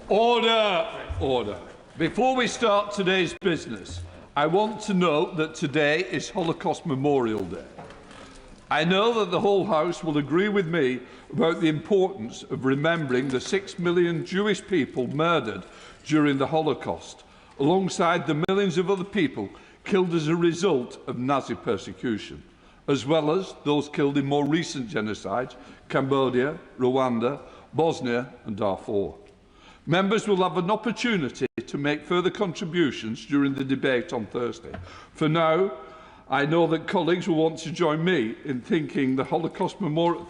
Order! Order. Before we start today's business, I want to note that today is Holocaust Memorial Day. I know that the whole House will agree with me about the importance of remembering the 6 million Jewish people murdered during the Holocaust, alongside the millions of other people killed as a result of Nazi persecution, as well as those killed in more recent genocides, Cambodia, Rwanda, Bosnia and Darfur. Members will have an opportunity to make further contributions during the debate on Thursday. For now, I know that colleagues will want to join me in thanking the Holocaust Memorial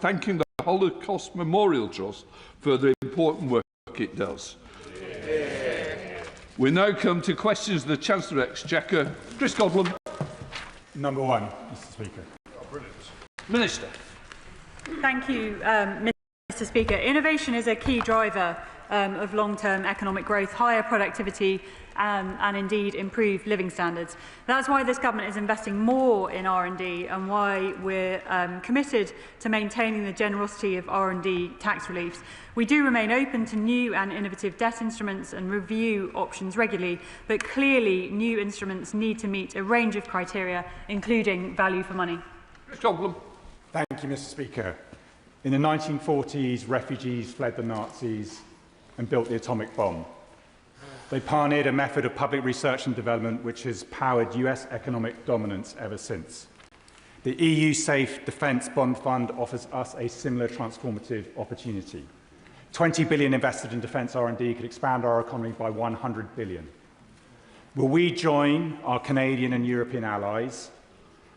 Trust for the important work it does. We now come to questions of the Chancellor Exchequer. Chris Godwin. Number one, Mr. Speaker. Minister. Thank you, Mr. Speaker. Innovation is a key driver of long-term economic growth, higher productivity and indeed improved living standards. That's why this government is investing more in R&D and why we're committed to maintaining the generosity of R&D tax reliefs. We do remain open to new and innovative debt instruments and review options regularly, but clearly new instruments need to meet a range of criteria, including value for money. Thank you, Mr. Speaker. In the 1940s, refugees fled the Nazis and built the atomic bomb. They pioneered a method of public research and development which has powered US economic dominance ever since. The EU Safe Defence Bond Fund offers us a similar transformative opportunity. 20 billion invested in defence R&D could expand our economy by 100 billion. Will we join our Canadian and European allies,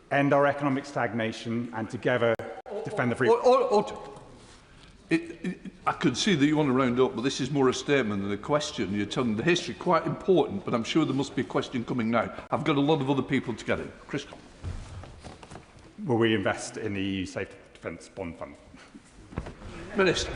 end our economic stagnation and together defend the free... I could see that you want to round up, but this is more a statement than a question. You're telling the history, quite important, but I'm sure there must be a question coming now. I've got a lot of other people to get in. Chris. Will we invest in the EU Safe Defence Bond Fund? Minister.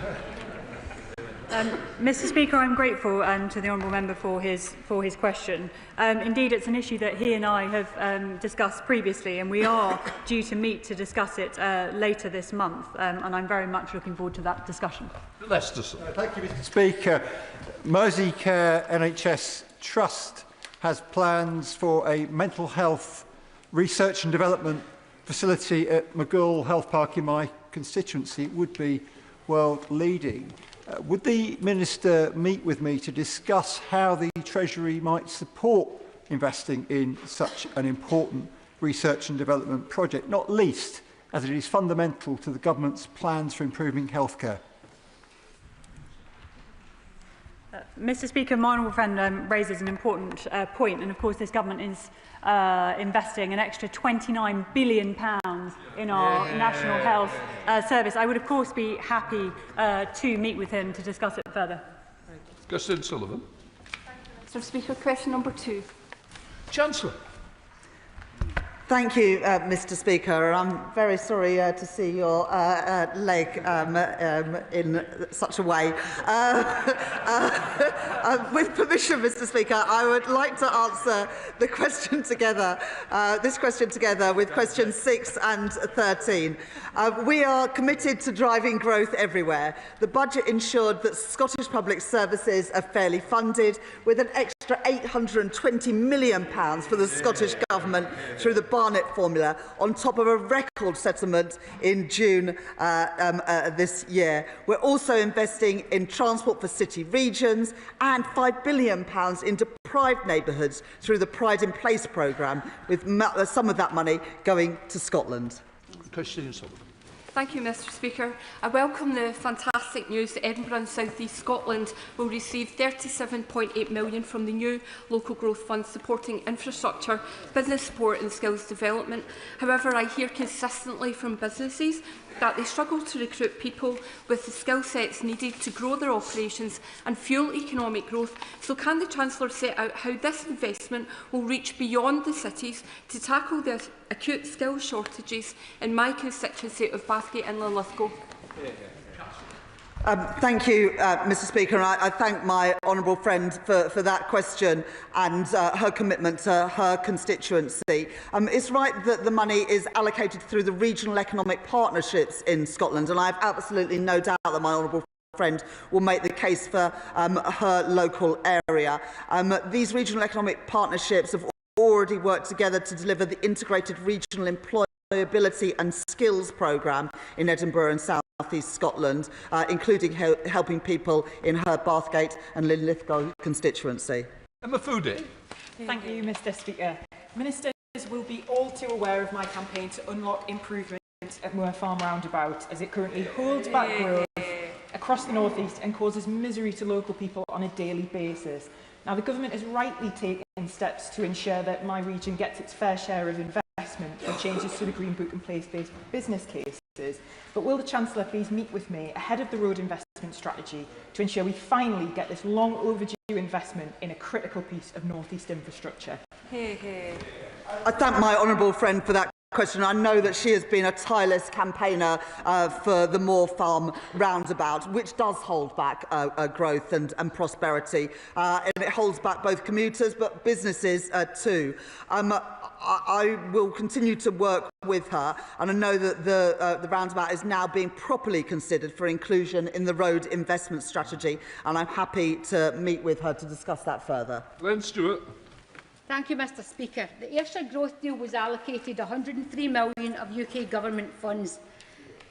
Mr. Speaker, I'm grateful to the honourable member for his question. Indeed, it's an issue that he and I have discussed previously, and we are due to meet to discuss it later this month, and I'm very much looking forward to that discussion. Thank you, Mr. Speaker. Merseycare NHS Trust has plans for a mental health research and development facility at McGill Health Park in my constituency. It would be world leading. Would the Minister meet with me to discuss how the Treasury might support investing in such an important research and development project, not least as it is fundamental to the Government's plans for improving healthcare? Mr. Speaker, my honourable friend raises an important point, and of course this government is investing an extra £29 billion in our National Health Service. I would of course be happy to meet with him to discuss it further. Justin Sullivan. Mr. Speaker, question number 2. Chancellor. Thank you, Mr. Speaker. I'm very sorry to see your leg in such a way. With permission, Mr. Speaker, I would like to answer the question together, this question together with questions 6 and 13. We are committed to driving growth everywhere. The budget ensured that Scottish public services are fairly funded, with an extra £820 million for the Scottish Government through the Barnett formula, on top of a record settlement in June this year. We're also investing in transport for city regions and £5 billion in deprived neighbourhoods through the Pride in Place programme, with some of that money going to Scotland. Thank you, Mr. Speaker. I welcome the fantastic news that Edinburgh and South East Scotland will receive £37.8 million from the new Local Growth Fund supporting infrastructure, business support and skills development. However, I hear consistently from businesses that they struggle to recruit people with the skill sets needed to grow their operations and fuel economic growth. So can the Chancellor set out how this investment will reach beyond the cities to tackle the acute skills shortages in my constituency of Bathgate and Linlithgow? Thank you, Mr. Speaker. I thank my honourable friend for that question and her commitment to her constituency. It's right that the money is allocated through the regional economic partnerships in Scotland, and I have absolutely no doubt that my honourable friend will make the case for her local area. These regional economic partnerships have already worked together to deliver the integrated regional employability and skills programme in Edinburgh and South East Scotland, including helping people in her Bathgate and Linlithgow constituency. Emma Foodie. Thank you, Mr Speaker. Ministers will be all too aware of my campaign to unlock improvements at Moor Farm roundabout, as it currently holds back growth across the North East and causes misery to local people on a daily basis. Now, the government has rightly taken steps to ensure that my region gets its fair share of investment through changes to the Green Book and place-based business cases. But will the Chancellor please meet with me ahead of the road investment strategy to ensure we finally get this long overdue investment in a critical piece of North East infrastructure? I thank my honourable friend for that question. I know that she has been a tireless campaigner for the Moor Farm roundabout, which does hold back growth and prosperity, and it holds back both commuters but businesses too. I will continue to work with her, and I know that the roundabout is now being properly considered for inclusion in the road investment strategy, and I'm happy to meet with her to discuss that further. Glenn Stewart. Thank you, Mr Speaker. The Ayrshire Growth Deal was allocated £103 million of UK Government funds.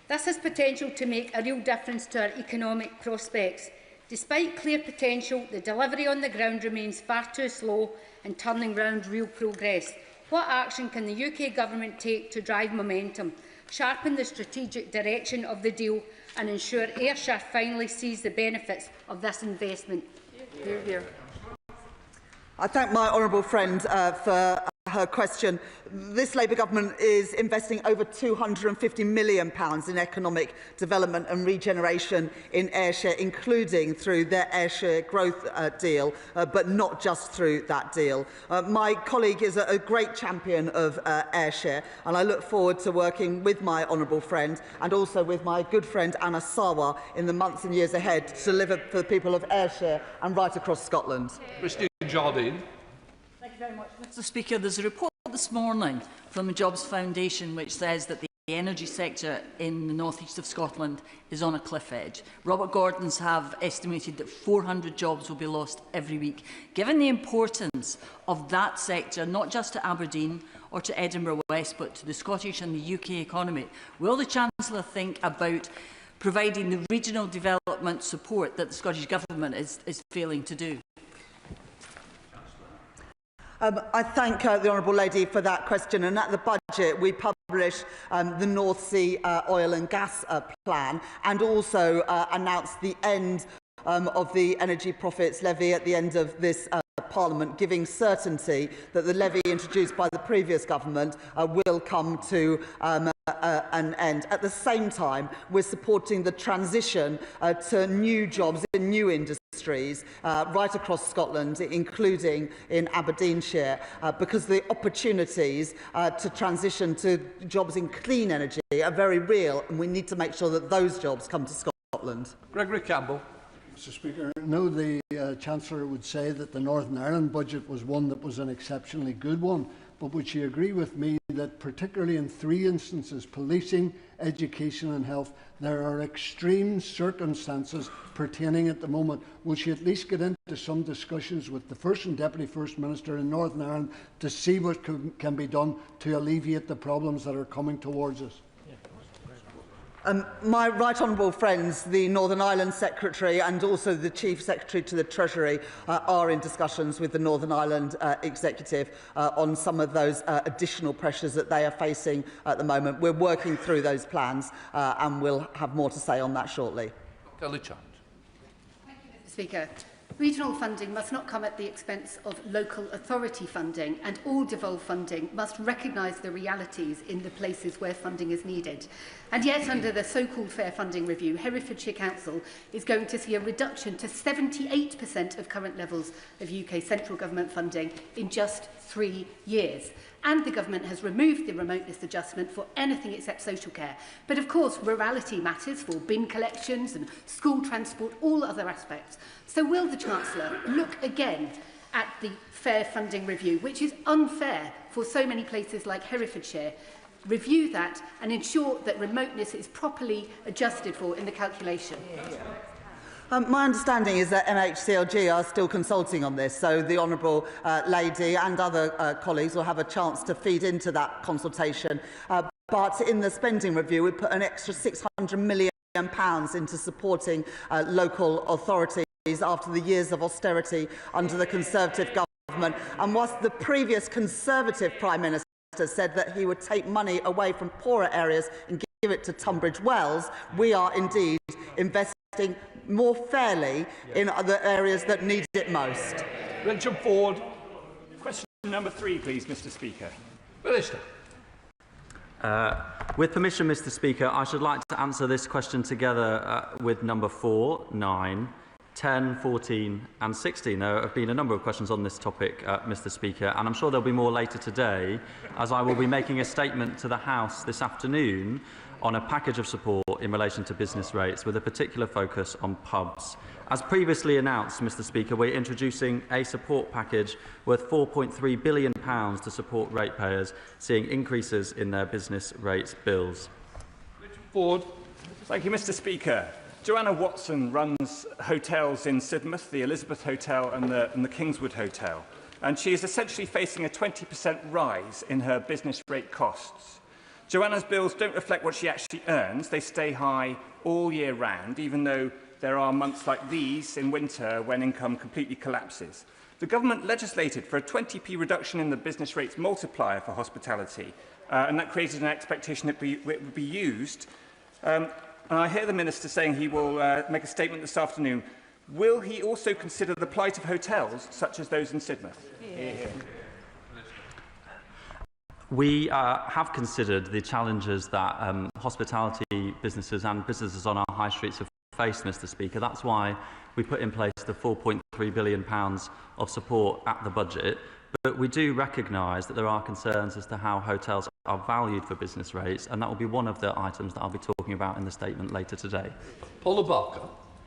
This has potential to make a real difference to our economic prospects. Despite clear potential, the delivery on the ground remains far too slow in turning round real progress. What action can the UK Government take to drive momentum, sharpen the strategic direction of the deal and ensure Ayrshire finally sees the benefits of this investment? Hear, hear. I thank my honourable friend for her question. This Labour government is investing over £250 million in economic development and regeneration in Ayrshire, including through their Ayrshire Growth Deal, but not just through that deal. My colleague is a great champion of Ayrshire, and I look forward to working with my honourable friend and also with my good friend Anna Sawa in the months and years ahead to deliver for the people of Ayrshire and right across Scotland. Christine Jardine. Thank you very much, Mr Speaker. There's a report this morning from the Jobs Foundation which says that the energy sector in the north east of Scotland is on a cliff edge. Robert Gordons have estimated that 400 jobs will be lost every week. Given the importance of that sector, not just to Aberdeen or to Edinburgh West, but to the Scottish and the UK economy, will the Chancellor think about providing the regional development support that the Scottish Government is failing to do? I thank the Honourable Lady for that question, and at the budget we published the North Sea oil and gas plan, and also announced the end of the energy profits levy at the end of this Parliament, giving certainty that the levy introduced by the previous government will come to an end. At the same time, we're supporting the transition to new jobs in new industries right across Scotland, including in Aberdeenshire, because the opportunities to transition to jobs in clean energy are very real, and we need to make sure that those jobs come to Scotland. Gregory Campbell. Mr Speaker, I know the Chancellor would say that the Northern Ireland budget was one that was an exceptionally good one, but would she agree with me that particularly in three instances, policing, education and health, there are extreme circumstances pertaining at the moment? Will she at least get into some discussions with the First and Deputy First Minister in Northern Ireland to see what can be done to alleviate the problems that are coming towards us? My right honourable friends, the Northern Ireland Secretary and also the Chief Secretary to the Treasury, are in discussions with the Northern Ireland Executive on some of those additional pressures that they are facing at the moment. We're working through those plans and we'll have more to say on that shortly. Thank you, Mr Speaker. Regional funding must not come at the expense of local authority funding, and all devolved funding must recognise the realities in the places where funding is needed. And yet, under the so-called Fair Funding Review, Herefordshire Council is going to see a reduction to 78% of current levels of UK central government funding in just 3 years. And the government has removed the remoteness adjustment for anything except social care. But of course, rurality matters for bin collections and school transport, all other aspects. So will the Chancellor look again at the Fair Funding Review, which is unfair for so many places like Herefordshire, review that and ensure that remoteness is properly adjusted for in the calculation? My understanding is that MHCLG are still consulting on this, so the Honourable Lady and other colleagues will have a chance to feed into that consultation. But in the spending review, we put an extra £600 million into supporting local authorities after the years of austerity under the Conservative government. And whilst the previous Conservative Prime Minister said that he would take money away from poorer areas and give it to Tunbridge Wells, we are indeed investing more fairly in other areas that need it most. Rachel Ford. Question number 3, please, Mr. Speaker. Minister. With permission, Mr. Speaker, I should like to answer this question together with number 4, 9, 10, 14 and 16. There have been a number of questions on this topic, Mr. Speaker, and I'm sure there'll be more later today, as I will be making a statement to the House this afternoon on a package of support in relation to business rates, with a particular focus on pubs. As previously announced, Mr. Speaker, we're introducing a support package worth £4.3 billion to support ratepayers seeing increases in their business rate bills. Ford. Thank you, Mr. Speaker. Joanna Watson runs hotels in Sidmouth, the Elizabeth Hotel and the Kingswood Hotel, and she is essentially facing a 20% rise in her business rate costs. Joanna's bills don't reflect what she actually earns. They stay high all year round, even though there are months like these in winter when income completely collapses. The government legislated for a 20p reduction in the business rates multiplier for hospitality, and that created an expectation that it would be used. And I hear the Minister saying he will make a statement this afternoon. Will he also consider the plight of hotels, such as those in Sidmouth? Yeah. We have considered the challenges that hospitality businesses and businesses on our high streets have faced, Mr. Speaker. That's why we put in place the £4.3 billion of support at the budget. But we do recognise that there are concerns as to how hotels are valued for business rates, and that will be one of the items that I'll be talking about in the statement later today. Paula Barker.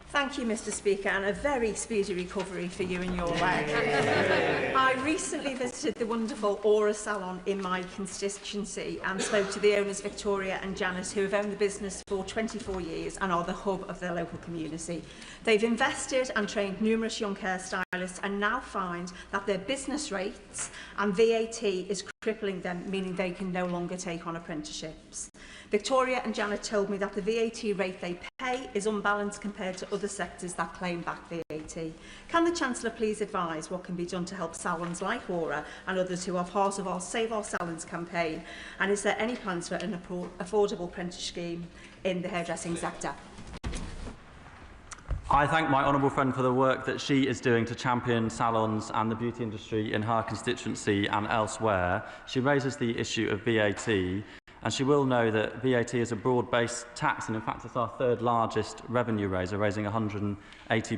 Thank you, Mr. Speaker, and a very speedy recovery for you and your leg. I recently visited the wonderful Aura salon in my constituency and spoke to the owners, Victoria and Janice, who have owned the business for 24 years and are the hub of their local community. They've invested and trained numerous young hairstylists and now find that their business rates and VAT is crippling them, meaning they can no longer take on apprenticeships. Victoria and Janet told me that the VAT rate they pay is unbalanced compared to other sectors that claim back VAT. Can the Chancellor please advise what can be done to help salons like Aura and others who are part of our Save Our Salons campaign? And is there any plans for an affordable apprentice scheme in the hairdressing sector? I thank my honourable friend for the work that she is doing to champion salons and the beauty industry in her constituency and elsewhere. She raises the issue of VAT, and she will know that VAT is a broad-based tax, and in fact it's our third largest revenue raiser, raising £180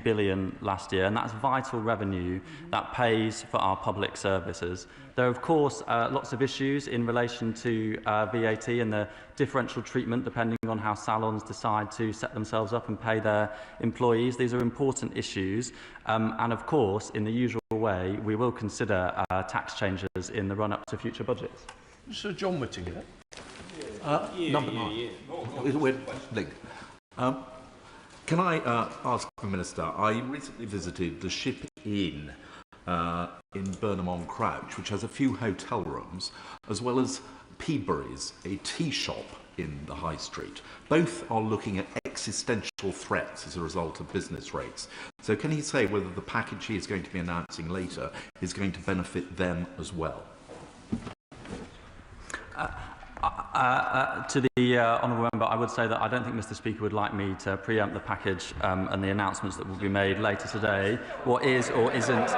billion last year, and that's vital revenue that pays for our public services. There are, of course, lots of issues in relation to VAT and the differential treatment depending on how salons decide to set themselves up and pay their employees. These are important issues, and of course, in the usual way, we will consider tax changes in the run-up to future budgets. Sir John Whittingham. Number 9. We're linked. Can I ask the Minister, I recently visited the Ship Inn in Burnham-on-Crouch, which has a few hotel rooms, as well as Peabury's, a tea shop in the High Street. Both are looking at existential threats as a result of business rates. So can he say whether the package he is going to be announcing later is going to benefit them as well? To the honourable member, I would say that I don't think Mr. Speaker would like me to preempt the package and the announcements that will be made later today, what is or isn't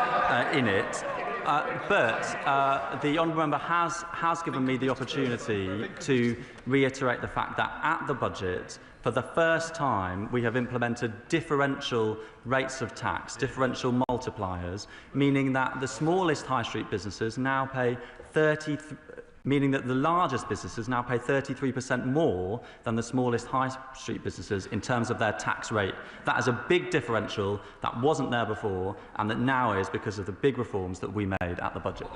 in it. But the honourable member has given me the opportunity to reiterate the fact that at the budget, for the first time, we have implemented differential rates of tax, differential multipliers, meaning that the smallest high street businesses now pay meaning that the largest businesses now pay 33% more than the smallest high street businesses in terms of their tax rate. That is a big differential that wasn't there before and that now is because of the big reforms that we made at the budget.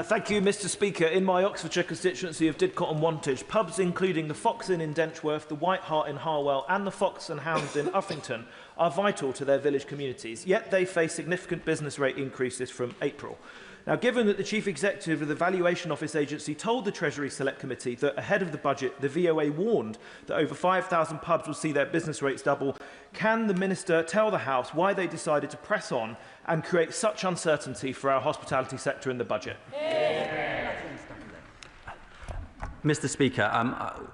Thank you, Mr Speaker. In my Oxfordshire constituency of Didcot and Wantage, pubs including the Fox Inn in Denchworth, the White Hart in Harwell and the Fox and Hounds in Uffington are vital to their village communities, yet they face significant business rate increases from April. Now, given that the Chief Executive of the Valuation Office Agency told the Treasury Select Committee that ahead of the budget, the VOA warned that over 5,000 pubs will see their business rates double, can the Minister tell the House why they decided to press on and create such uncertainty for our hospitality sector in the budget? Mr Speaker,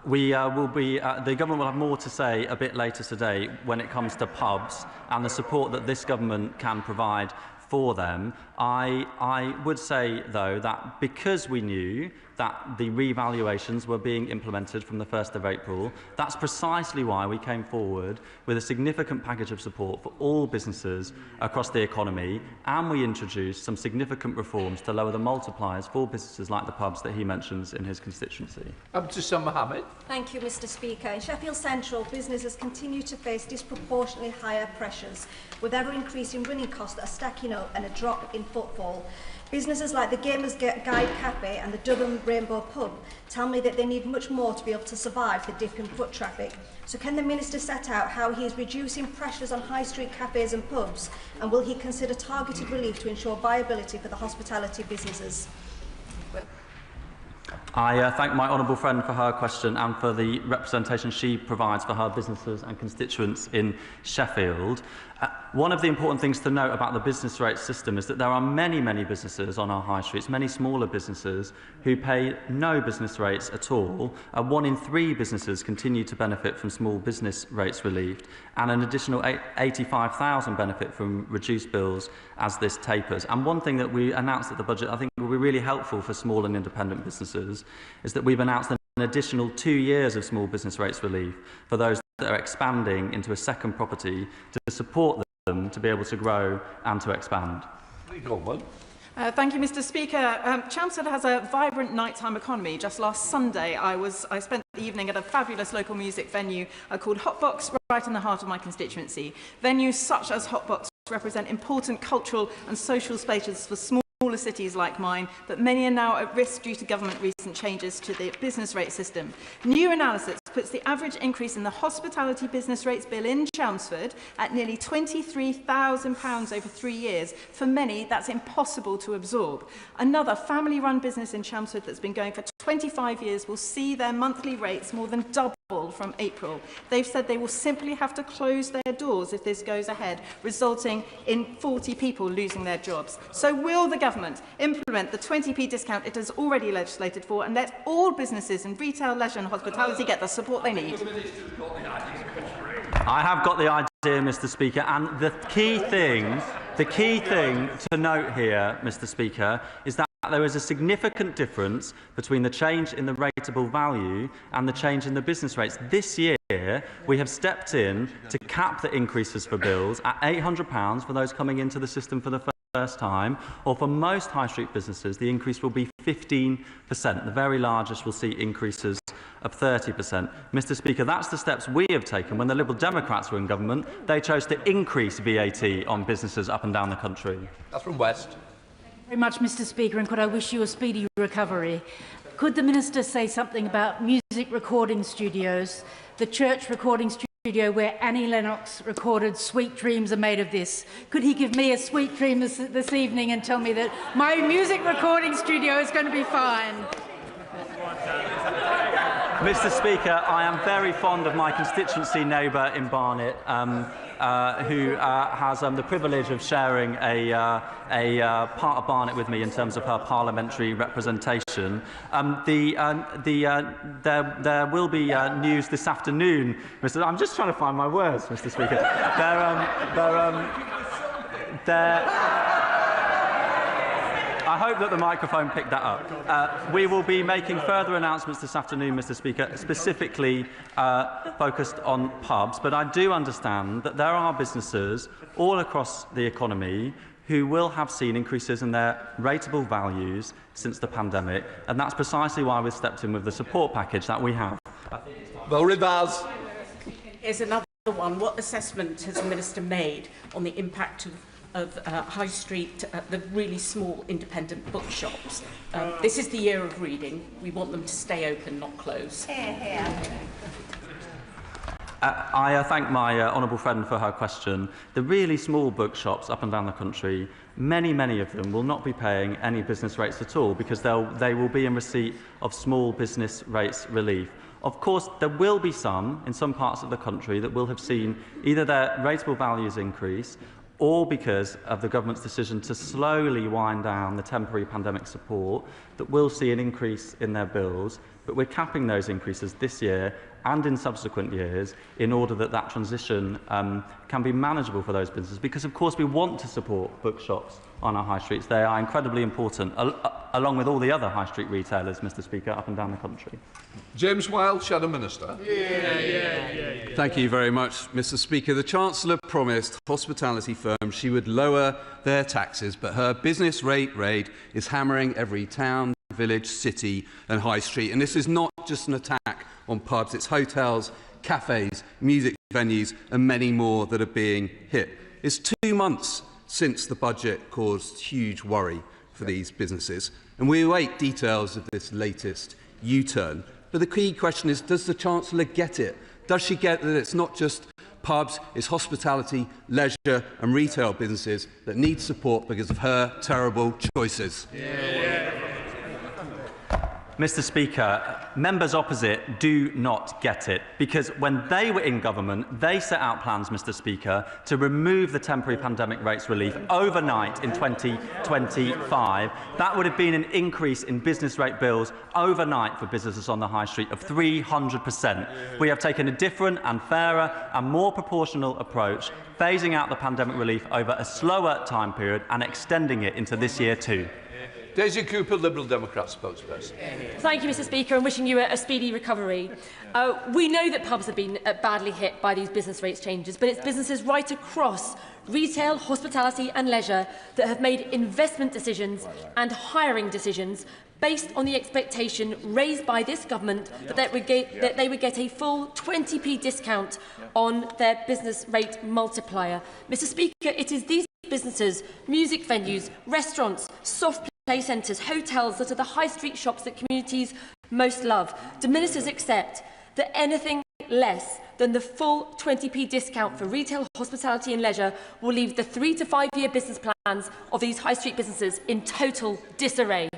the government will have more to say a bit later today when it comes to pubs and the support that this government can provide for them. I would say, though, that because we knew that the revaluations were being implemented from the 1st of April, that's precisely why we came forward with a significant package of support for all businesses across the economy, and we introduced some significant reforms to lower the multipliers for businesses like the pubs that he mentions in his constituency. Abdusam Mohammed. Thank you, Mr Speaker. In Sheffield Central, businesses continue to face disproportionately higher pressures, with ever-increasing running costs that are stacking up and a drop in footfall. Businesses like the Gamers Guide Cafe and the Durham Rainbow Pub tell me that they need much more to be able to survive the dip in foot traffic. So can the Minister set out how he is reducing pressures on high street cafes and pubs, and will he consider targeted relief to ensure viability for the hospitality businesses? I thank my honourable friend for her question and for the representation she provides for her businesses and constituents in Sheffield. One of the important things to note about the business rate system is that there are many, many businesses on our high streets, many smaller businesses, who pay no business rates at all. 1 in 3 businesses continue to benefit from small business rates relieved, and an additional 85,000 benefit from reduced bills as this tapers. And one thing that we announced at the budget, I think will be really helpful for small and independent businesses, is that we've announced an additional 2 years of small business rates relief for those that are expanding into a second property to support them to be able to grow and to expand. Thank you, Mr Speaker. Chelmsford has a vibrant nighttime economy. Just last Sunday, I spent the evening at a fabulous local music venue called Hotbox, right in the heart of my constituency. Venues such as Hotbox represent important cultural and social spaces for smaller cities like mine, but many are now at risk due to government recent changes to the business rate system. New analysis puts the average increase in the hospitality business rates bill in Chelmsford at nearly £23,000 over 3 years. For many, that's impossible to absorb. Another family-run business in Chelmsford that's been going for 25 years will see their monthly rates more than double from April. They've said they will simply have to close their doors if this goes ahead, resulting in 40 people losing their jobs. So will the government implement the 20p discount it has already legislated for and let all businesses in retail, leisure and hospitality get the support they need? I have got the idea, Mr Speaker, and the key thing to note here, Mr Speaker, is that there is a significant difference between the change in the rateable value and the change in the business rates. This year, we have stepped in to cap the increases for bills at £800 for those coming into the system for the first time, or for most high street businesses, the increase will be 15%. The very largest will see increases of 30%. Mr Speaker, that's the steps we have taken. When the Liberal Democrats were in government, they chose to increase VAT on businesses up and down the country. That's from West. Very much, Mr Speaker, and could I wish you a speedy recovery. Could the Minister say something about music recording studios, the church recording studio where Annie Lennox recorded Sweet Dreams Are Made of This? Could he give me a sweet dream this evening and tell me that my music recording studio is going to be fine? Mr Speaker, I am very fond of my constituency neighbour in Barnet, who has the privilege of sharing a part of Barnet with me in terms of her parliamentary representation. There will be news this afternoon, Mr. I'm just trying to find my words, Mr Speaker. I hope that the microphone picked that up. We will be making further announcements this afternoon, Mr Speaker, specifically focused on pubs, but I do understand that there are businesses all across the economy who will have seen increases in their rateable values since the pandemic, and that's precisely why we've stepped in with the support package that we have. Well, Here's another one. What assessment has the Minister made on the impact of of high street, the really small independent bookshops. This is the year of reading. We want them to stay open, not close. I thank my honourable friend for her question. The really small bookshops up and down the country, many of them will not be paying any business rates at all because they will be in receipt of small business rates relief. Of course, there will be some in some parts of the country that will have seen either their rateable values increase or because of the government's decision to slowly wind down the temporary pandemic support that will see an increase in their bills. But we're capping those increases this year and in subsequent years in order that that transition can be manageable for those businesses, because of course we want to support bookshops on our high streets. They are incredibly important, along with all the other high street retailers, Mr Speaker, up and down the country. James Wilde, Shadow Minister. Thank you very much, Mr Speaker. The Chancellor promised hospitality firms she would lower their taxes, but her business rate raid is hammering every town, village, city and high street. And this is not just an attack on pubs, it's hotels, cafes, music venues and many more that are being hit. It's 2 months since the budget caused huge worry for these businesses, and we await details of this latest U-turn. But the key question is, does the Chancellor get it? Does she get that it's not just pubs, it's hospitality, leisure and retail businesses that need support because of her terrible choices? Mr Speaker, members opposite do not get it, because when they were in government, they set out plans, Mr Speaker, to remove the temporary pandemic rates relief overnight in 2025. That would have been an increase in business rate bills overnight for businesses on the high street of 300%. We have taken a different and fairer and more proportional approach, phasing out the pandemic relief over a slower time period and extending it into this year too. Daisy Cooper, Liberal Democrat spokesperson. Thank you, Mr Speaker, and wishing you a speedy recovery. We know that pubs have been badly hit by these business rates changes, but it's businesses right across retail, hospitality and leisure that have made investment decisions and hiring decisions based on the expectation raised by this government that they would get a full 20p discount on their business rate multiplier. Mr Speaker, it is these businesses, music venues, restaurants, soft play centres, hotels that are the high street shops that communities most love. Do ministers accept that anything less than the full 20p discount for retail, hospitality and leisure will leave the 3 to 5 year business plans of these high street businesses in total disarray?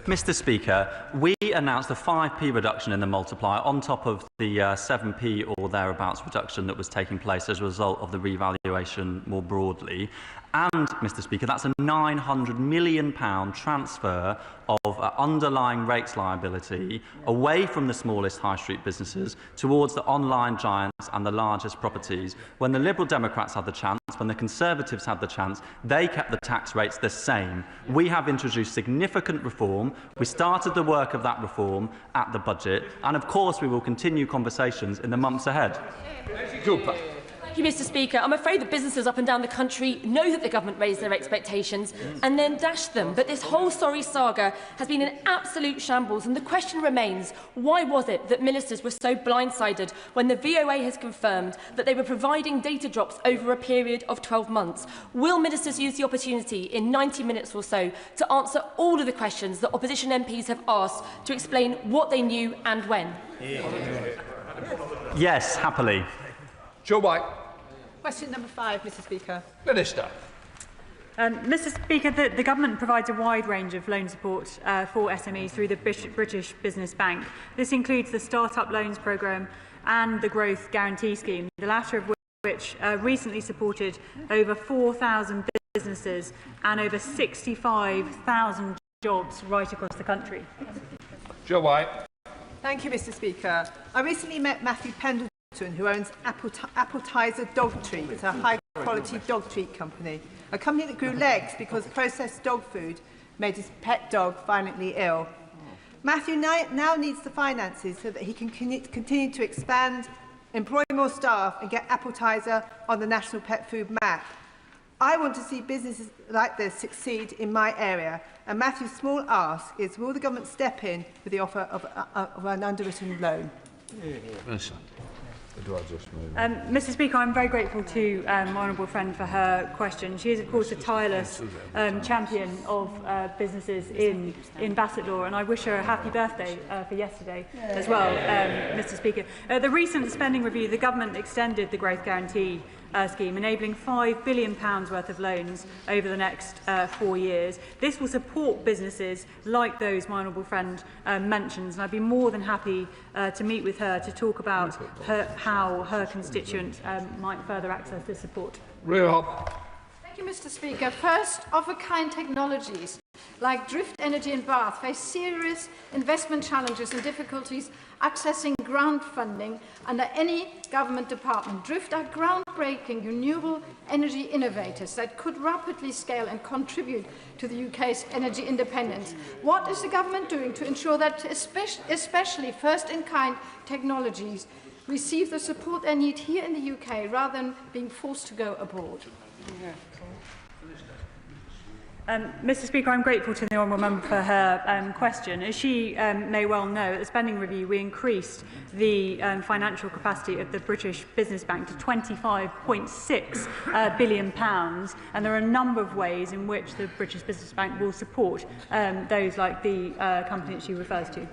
Mr Speaker, we announced a 5p reduction in the multiplier on top of the 7p or thereabouts reduction that was taking place as a result of the revaluation more broadly. And, Mr Speaker, that's a £900 million transfer of underlying rates liability away from the smallest high street businesses towards the online giants and the largest properties. When the Liberal Democrats had the chance, when the Conservatives had the chance, they kept the tax rates the same. We have introduced significant reform. We started the work of that reform at the budget, and of course we will continue conversations in the months ahead. Thank you, Mr Speaker. I'm afraid that businesses up and down the country know that the government raised their expectations and then dashed them. But this whole sorry saga has been an absolute shambles, and the question remains, why was it that ministers were so blindsided when the VOA has confirmed that they were providing data drops over a period of 12 months? Will ministers use the opportunity in 90 minutes or so to answer all of the questions that opposition MPs have asked to explain what they knew and when? Yes, happily. Joe White. Question number 5, Mr Speaker. Minister. Mr Speaker, the government provides a wide range of loan support for SMEs through the British Business Bank. This includes the Start-up Loans Programme and the Growth Guarantee Scheme, the latter of which recently supported over 4,000 businesses and over 65,000 jobs right across the country. Joe White. Thank you, Mr Speaker. I recently met Matthew Pendleton, who owns Appetizer Dog Treats, a high-quality dog treat company, a company that grew legs because processed dog food made his pet dog violently ill. Matthew now needs the finances so that he can continue to expand, employ more staff and get Appetizer on the national pet food map. I want to see businesses like this succeed in my area, and Matthew's small ask is, will the government step in with the offer of an underwritten loan? Mr Speaker, I'm very grateful to my honourable friend for her question. She is, of course, a tireless champion of businesses in Bassett Law, and I wish her a happy birthday for yesterday as well, Mr Speaker. The recent spending review, the government extended the Growth Guarantee scheme, enabling £5 billion worth of loans over the next 4 years. This will support businesses like those my honourable friend mentions, and I'd be more than happy to meet with her to talk about how her constituent might further access this support. Thank you, Mr Speaker. First, of-a-kind technologies like drift energy in Bath face serious investment challenges and difficulties accessing grant funding under any government department. Drift are groundbreaking renewable energy innovators that could rapidly scale and contribute to the UK's energy independence. What is the government doing to ensure that especially first-in-kind technologies receive the support they need here in the UK rather than being forced to go abroad? Mr Speaker, I'm grateful to the honourable member for her question. As she may well know, at the spending review we increased the financial capacity of the British Business Bank to £25.6 billion, and there are a number of ways in which the British Business Bank will support those like the company that she refers to.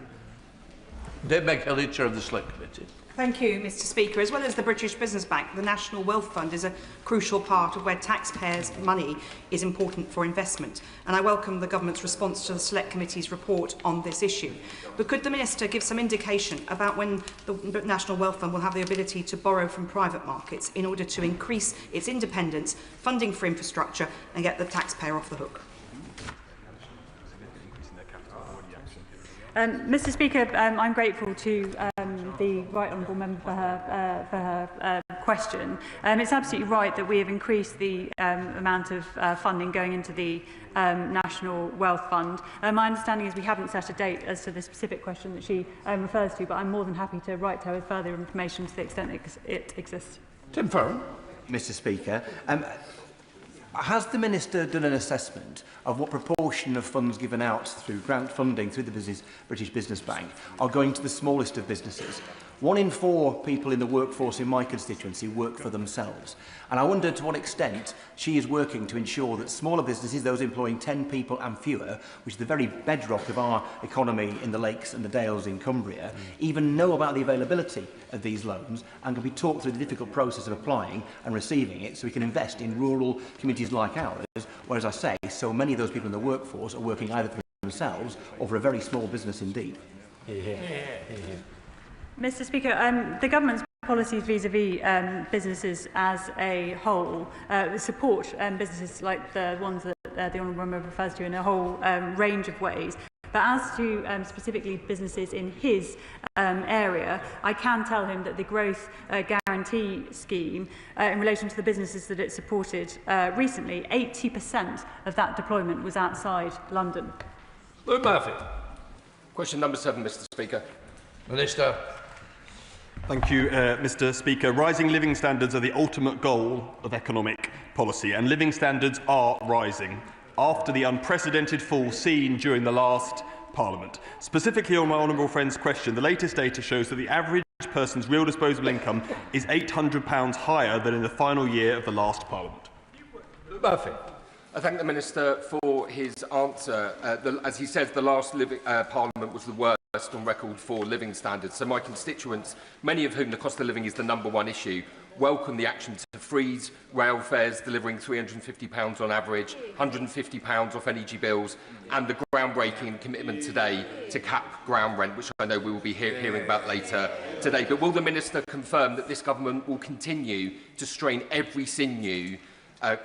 David McKelly, Chair of the Select Committee. Thank you, Mr Speaker. As well as the British Business Bank, the National Wealth Fund is a crucial part of where taxpayers' money is important for investment, and I welcome the Government's response to the Select Committee's report on this issue. But could the Minister give some indication about when the National Wealth Fund will have the ability to borrow from private markets in order to increase its independence, funding for infrastructure and get the taxpayer off the hook? Mr Speaker, I'm grateful to the right honourable member for her question. It's absolutely right that we have increased the amount of funding going into the National Wealth Fund. My understanding is we haven't set a date as to the specific question that she refers to, but I'm more than happy to write to her with further information to the extent it exists. Tim Farron. Mr Speaker, has the Minister done an assessment of what proportion of funds given out through grant funding through the British Business Bank are going to the smallest of businesses? 1 in 4 people in the workforce in my constituency work for themselves. And I wonder to what extent she is working to ensure that smaller businesses, those employing 10 people and fewer, which is the very bedrock of our economy in the Lakes and the Dales in Cumbria, even know about the availability of these loans and can be talked through the difficult process of applying and receiving it so we can invest in rural communities like ours, where, as I say, so many of those people in the workforce are working either for themselves or for a very small business indeed. Mr Speaker, the Government's policies vis-à-vis businesses as a whole support businesses like the ones that the honourable member refers to in a whole range of ways. But as to specifically businesses in his area, I can tell him that the Growth Guarantee Scheme, in relation to the businesses that it supported recently, 80% of that deployment was outside London. Lord Murphy. Question number 7, Mr Speaker. Minister. Thank you, Mr Speaker. Rising living standards are the ultimate goal of economic policy, and living standards are rising after the unprecedented fall seen during the last Parliament. Specifically on my honourable friend's question, the latest data shows that the average person's real disposable income is £800 higher than in the final year of the last Parliament. Murphy. I thank the Minister for his answer. As he says, the last Parliament was the worst on record for living standards. So my constituents, many of whom the cost of living is the #1 issue, welcome the action to freeze rail fares delivering £350 on average, £150 off energy bills, and the groundbreaking commitment today to cap ground rent, which I know we will be hearing about later today. But will the Minister confirm that this government will continue to strain every sinew,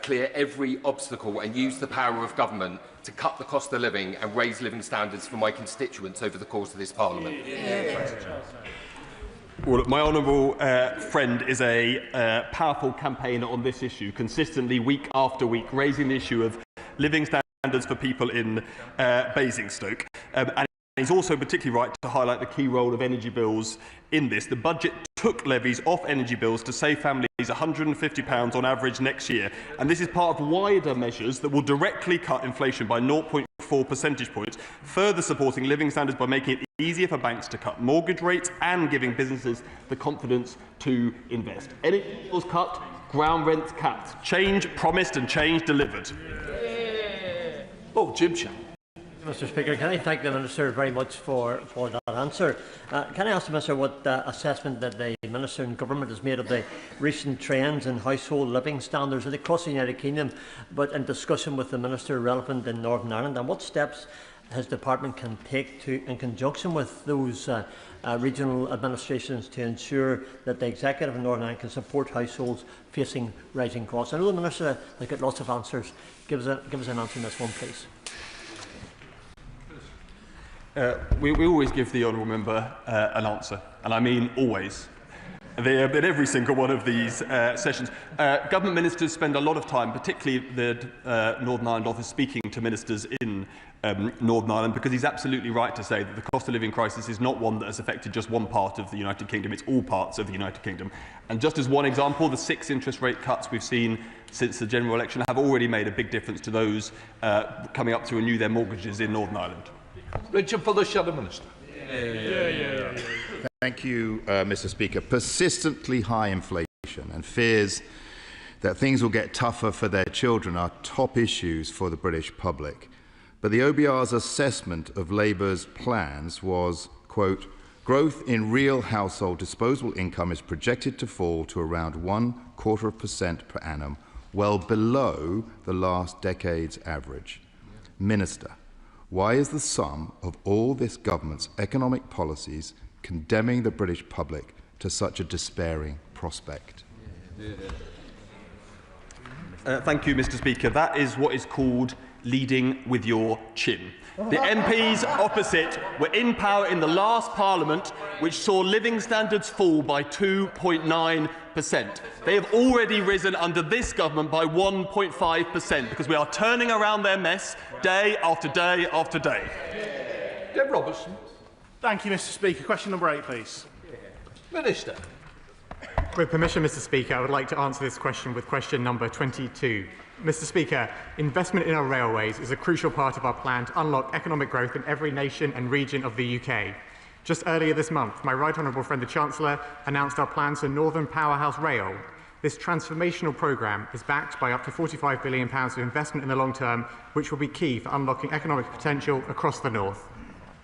clear every obstacle and use the power of government to cut the cost of living and raise living standards for my constituents over the course of this Parliament? Well, my honourable friend is a powerful campaigner on this issue, consistently week after week, raising the issue of living standards for people in Basingstoke. And he's also particularly right to highlight the key role of energy bills in this. The budget took levies off energy bills to save families £150 on average next year, and this is part of wider measures that will directly cut inflation by 0.4 0.4 percentage points, further supporting living standards by making it easier for banks to cut mortgage rates and giving businesses the confidence to invest. Energy bills cut, ground rents capped. Change promised and change delivered. Oh, Jim Chan. Mr. Speaker, can I thank the Minister very much for that answer. Can I ask the Minister what assessment that the Minister and Government has made of the recent trends in household living standards across the United Kingdom, but in discussion with the Minister relevant in Northern Ireland, and what steps his department can take in conjunction with those regional administrations to ensure that the Executive in Northern Ireland can support households facing rising costs? I know the Minister has got lots of answers. Give us an answer on this one, please. We always give the honourable member an answer, and I mean always. They have been every single one of these sessions. Government ministers spend a lot of time, particularly the Northern Ireland office, speaking to ministers in Northern Ireland, because he's absolutely right to say that the cost of living crisis is not one that has affected just one part of the United Kingdom, it's all parts of the United Kingdom. And just as one example, the 6 interest rate cuts we've seen since the general election have already made a big difference to those coming up to renew their mortgages in Northern Ireland. Richard for the Shadow Minister. Thank you, Mr. Speaker. Persistently high inflation and fears that things will get tougher for their children are top issues for the British public. But the OBR's assessment of Labour's plans was, quote, growth in real household disposable income is projected to fall to around 0.25% per annum, well below the last decade's average. Minister, why is the sum of all this government's economic policies condemning the British public to such a despairing prospect? Thank you, Mr. Speaker. That is what is called leading with your chin. The MPs opposite were in power in the last Parliament, which saw living standards fall by 2.9%. They have already risen under this government by 1.5% because we are turning around their mess day after day after day. Deb Robertson. Thank you, Mr. Speaker. Question number 8, please. Minister. With permission, Mr. Speaker, I would like to answer this question with question number 22. Mr. Speaker, investment in our railways is a crucial part of our plan to unlock economic growth in every nation and region of the UK. Just earlier this month, my right honourable friend the Chancellor announced our plans for Northern Powerhouse Rail. This transformational programme is backed by up to £45 billion of investment in the long term, which will be key for unlocking economic potential across the north.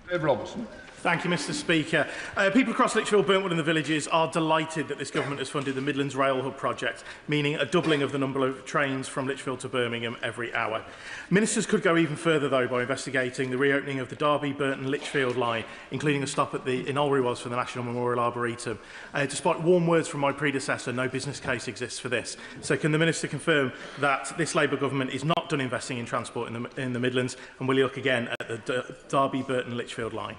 Deb Robertson. Thank you, Mr. Speaker. People across Lichfield, Burntwood and the villages are delighted that this government has funded the Midlands Rail Hub project, meaning a doubling of the number of trains from Lichfield to Birmingham every hour. Ministers could go even further, though, by investigating the reopening of the Derby-Burton-Lichfield line, including a stop at in Olry for the National Memorial Arboretum. Despite warm words from my predecessor, no business case exists for this. So can the Minister confirm that this Labour government is not done investing in transport in the Midlands, and will he look again at the Derby-Burton-Lichfield line?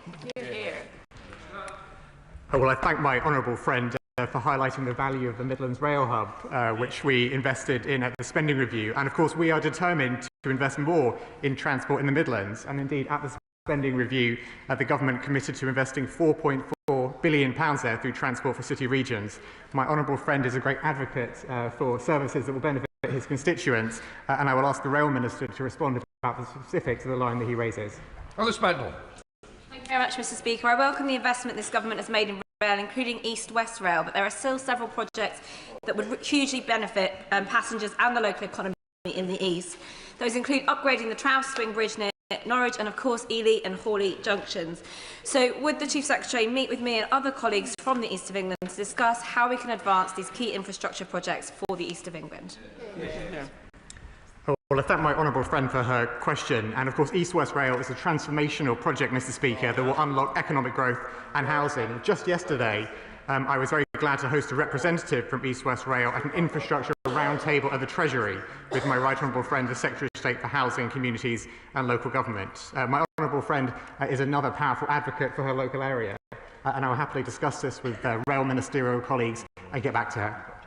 Well, I thank my honourable friend for highlighting the value of the Midlands Rail Hub, which we invested in at the spending review. And of course, we are determined to invest more in transport in the Midlands. And indeed, at the spending review, the government committed to investing £4.4 billion there through Transport for City Regions. My honourable friend is a great advocate for services that will benefit his constituents, and I will ask the Rail Minister to respond about the specifics of the line that he raises. Alice Mandel. Thank you very much, Mr. Speaker. I welcome the investment this government has made in rail, including East-West Rail, but there are still several projects that would hugely benefit passengers and the local economy in the east. Those include upgrading the Trouse Swing Bridge near Norwich and, of course, Ely and Hawley junctions. So would the Chief Secretary meet with me and other colleagues from the east of England to discuss how we can advance these key infrastructure projects for the east of England? Well, I thank my honourable friend for her question. And of course, East-West Rail is a transformational project, Mr. Speaker, that will unlock economic growth and housing. Just yesterday, I was very glad to host a representative from East-West Rail at an infrastructure roundtable at the Treasury with my right honourable friend, the Secretary of State for Housing, Communities and Local Government. My honourable friend is another powerful advocate for her local area, and I will happily discuss this with rail ministerial colleagues and get back to her.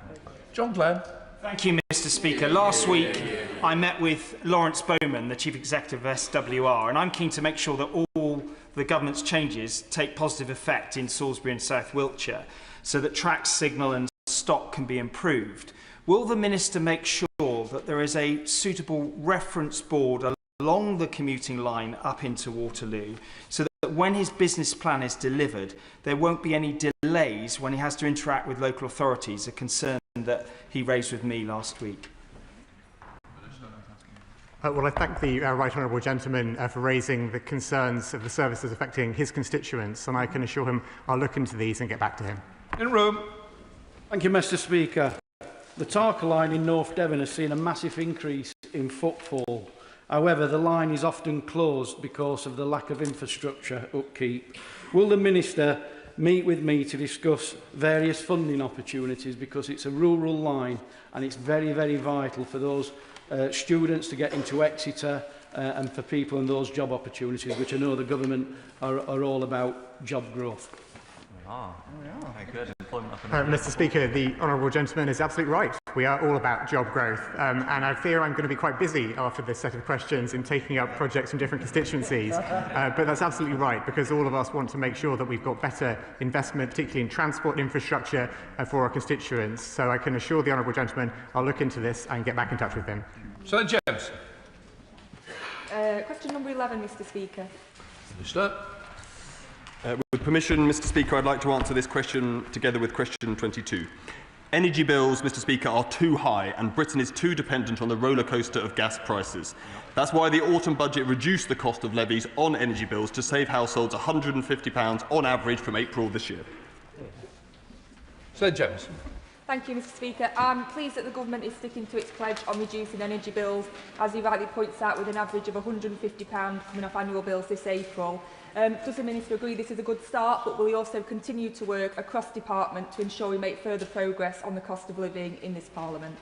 John Glenn. Thank you, Mr. Speaker. Last week, I met with Lawrence Bowman, the Chief Executive of SWR, and I'm keen to make sure that all the government's changes take positive effect in Salisbury and South Wiltshire, so that track signal and stock can be improved. Will the Minister make sure that there is a suitable reference board along the commuting line up into Waterloo, so that when his business plan is delivered, there won't be any delays when he has to interact with local authorities, a concern that he raised with me last week. Well, I thank the right honourable gentleman for raising the concerns of the services affecting his constituents, and I can assure him I'll look into these and get back to him. In room. Thank you, Mr. Speaker. The Tarka line in North Devon has seen a massive increase in footfall. However, the line is often closed because of the lack of infrastructure upkeep. Will the Minister meet with me to discuss various funding opportunities, because it's a rural line and it's very, very vital for those students to get into Exeter and for people in those job opportunities, which I know the government are all about job growth. Very good. Mr. Speaker, the honourable gentleman is absolutely right. We are all about job growth, and I fear I'm going to be quite busy after this set of questions in taking up projects from different constituencies. But that's absolutely right, because all of us want to make sure that we've got better investment, particularly in transport infrastructure for our constituents. So I can assure the honourable gentleman I'll look into this and get back in touch with him. Senator James. Question number 11, Mr. Speaker. Minister. With permission, Mr. Speaker, I'd like to answer this question together with question 22. Energy bills, Mr. Speaker, are too high, and Britain is too dependent on the rollercoaster of gas prices. That's why the autumn budget reduced the cost of levies on energy bills to save households £150 on average from April this year. Senator James. Thank you, Mr. Speaker. I'm pleased that the Government is sticking to its pledge on reducing energy bills, as he rightly points out, with an average of £150 coming off annual bills this April. Does the Minister agree this is a good start, but will he also continue to work across department to ensure we make further progress on the cost of living in this Parliament?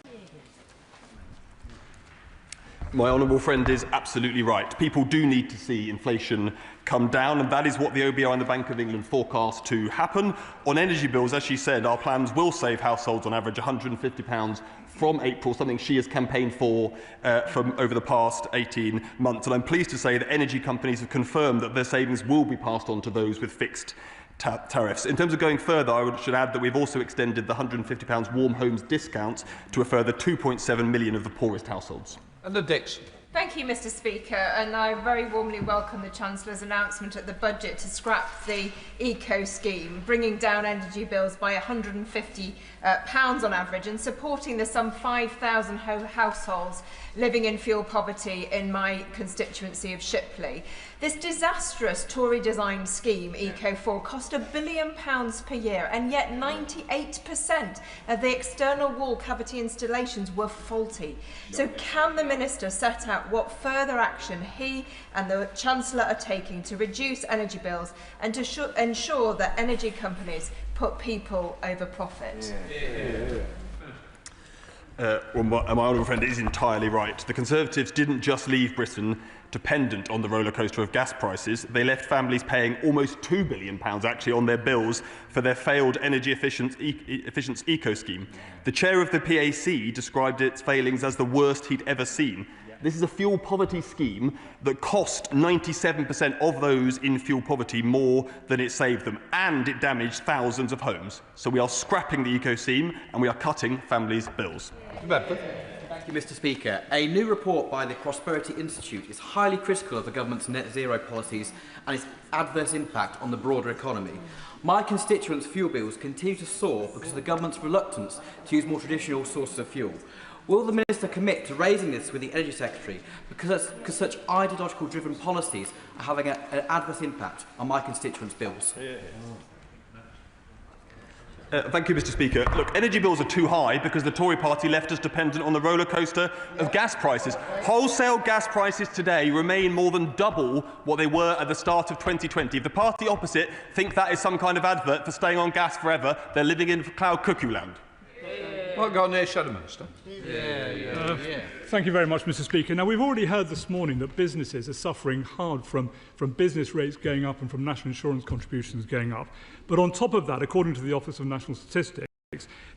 My honourable friend is absolutely right. People do need to see inflation come down, and that is what the OBR and the Bank of England forecast to happen. On energy bills, as she said, our plans will save households on average £150 from April, something she has campaigned for from over the past 18 months. And I'm pleased to say that energy companies have confirmed that their savings will be passed on to those with fixed tariffs. In terms of going further, I should add that we've also extended the £150 warm homes discount to a further 2.7 million of the poorest households. And the Dix. Thank you, Mr. Speaker, and I very warmly welcome the Chancellor's announcement at the budget to scrap the eco scheme, bringing down energy bills by £150 on average and supporting the some 5,000 households living in fuel poverty in my constituency of Shipley. This disastrous Tory-designed scheme, Eco4, cost £1 billion per year, and yet 98% of the external wall cavity installations were faulty. So can the Minister set out what further action he and the Chancellor are taking to reduce energy bills and to ensure that energy companies put people over profit? Well, my honourable friend is entirely right. The Conservatives didn't just leave Britain dependent on the rollercoaster of gas prices. They left families paying almost £2 billion actually on their bills for their failed energy efficiency eco scheme. The chair of the PAC described its failings as the worst he'd ever seen. This is a fuel poverty scheme that cost 97% of those in fuel poverty more than it saved them, and it damaged thousands of homes. So we are scrapping the eco scheme and we are cutting families' bills. Thank you, Mr. Speaker. A new report by the Prosperity Institute is highly critical of the government's net zero policies and its adverse impact on the broader economy. My constituents' fuel bills continue to soar because of the government's reluctance to use more traditional sources of fuel. Will the Minister commit to raising this with the Energy Secretary because such ideological-driven policies are having an adverse impact on my constituents' bills? Thank you, Mr. Speaker. Look, energy bills are too high because the Tory party left us dependent on the rollercoaster of gas prices. Wholesale gas prices today remain more than double what they were at the start of 2020. If the party opposite think that is some kind of advert for staying on gas forever, they're living in cloud cuckoo land. Well, go on there, Shadow Minister. Thank you very much, Mr. Speaker. Now, we've already heard this morning that businesses are suffering hard from business rates going up and from national insurance contributions going up. But on top of that, according to the Office of National Statistics,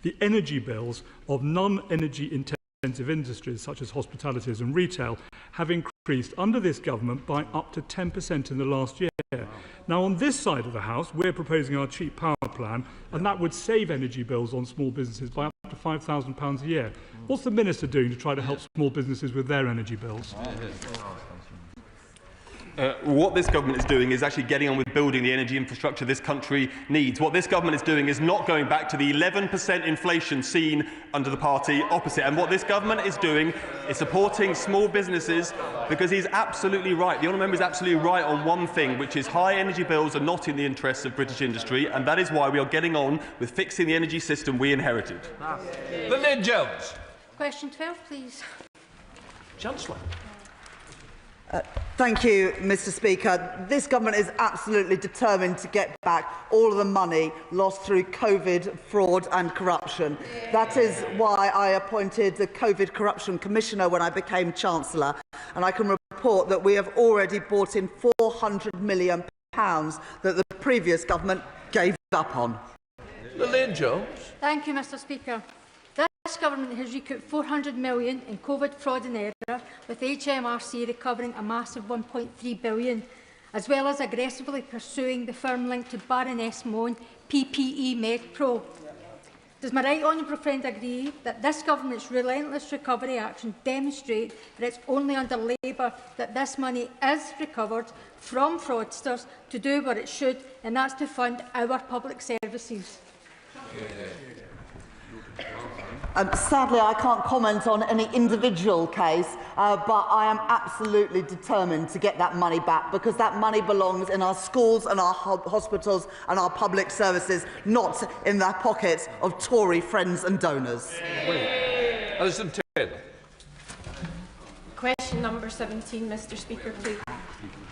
the energy bills of non-energy intensive industries such as hospitality and retail have increased under this government by up to 10% in the last year. Now, on this side of the House, we're proposing our cheap power plan, and that would save energy bills on small businesses by up to £5,000 a year. What's the Minister doing to try to help small businesses with their energy bills? What this government is doing is actually getting on with building the energy infrastructure this country needs. What this government is doing is not going back to the 11% inflation seen under the party opposite. And what this government is doing is supporting small businesses, because he's absolutely right. The honourable member is absolutely right on one thing, which is high energy bills are not in the interests of British industry, and that is why we are getting on with fixing the energy system we inherited. Lynn Jones. Question 12, please. Chancellor. Thank you, Mr. Speaker. This government is absolutely determined to get back all of the money lost through COVID, fraud and corruption. That is why I appointed the COVID Corruption Commissioner when I became Chancellor, and I can report that we have already brought in £400 million that the previous government gave up on. Lynn Jones. Thank you, Mr. Speaker. This government has recouped £400 million in COVID fraud and error, with HMRC recovering a massive £1.3 billion, as well as aggressively pursuing the firm linked to Baroness Moan PPE MedPro. Does my right honourable friend agree that this government's relentless recovery action demonstrate that it's only under Labour that this money is recovered from fraudsters to do what it should, and that's to fund our public services? Sadly, I can't comment on any individual case, but I am absolutely determined to get that money back, because that money belongs in our schools and our hospitals and our public services, not in the pockets of Tory friends and donors. Alison Taylor. Question number 17, Mr. Speaker, please.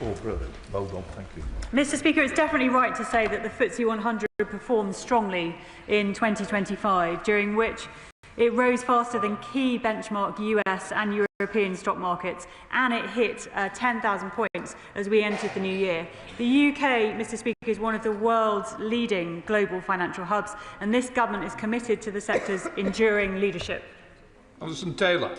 Oh, brilliant. Well done, thank you. Mr. Speaker, it's definitely right to say that the FTSE 100 performed strongly in 2025, during which it rose faster than key benchmark US and European stock markets, and it hit 10,000 points as we entered the new year. The UK, Mr. Speaker, is one of the world's leading global financial hubs, and this government is committed to the sector's enduring leadership. Alison Taylor.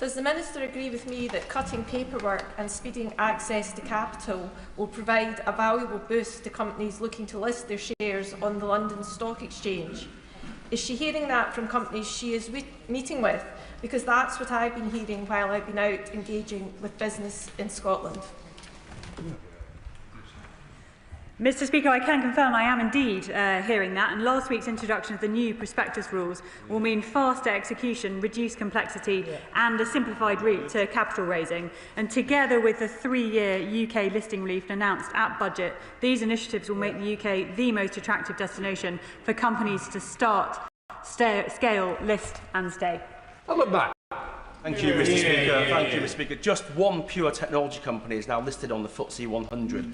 Does the Minister agree with me that cutting paperwork and speeding access to capital will provide a valuable boost to companies looking to list their shares on the London Stock Exchange? Is she hearing that from companies she is meeting with? Because that's what I've been hearing while I've been out engaging with business in Scotland. Mr. Speaker, I can confirm I am indeed hearing that, and last week's introduction of the new prospectus rules will mean faster execution, reduced complexity and a simplified route to capital raising. And together with the 3-year UK listing relief announced at budget, these initiatives will make the UK the most attractive destination for companies to start, scale, list and stay. I'll look back. Thank you, Mr. Speaker. Thank you, Mr. Speaker. Just one pure technology company is now listed on the FTSE 100.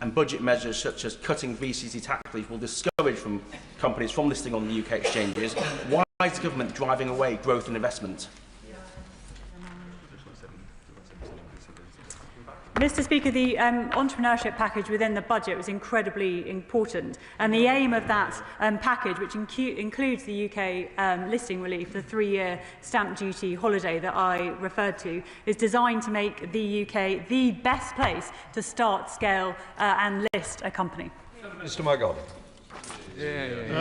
And budget measures such as cutting VCT tax relief will discourage companies from listing on the UK exchanges. Why is the government driving away growth and investment? Mr. Speaker, the entrepreneurship package within the budget was incredibly important, and the aim of that package, which includes the UK listing relief, the 3-year stamp duty holiday that I referred to, is designed to make the UK the best place to start, scale and list a company. Mr. Margolin.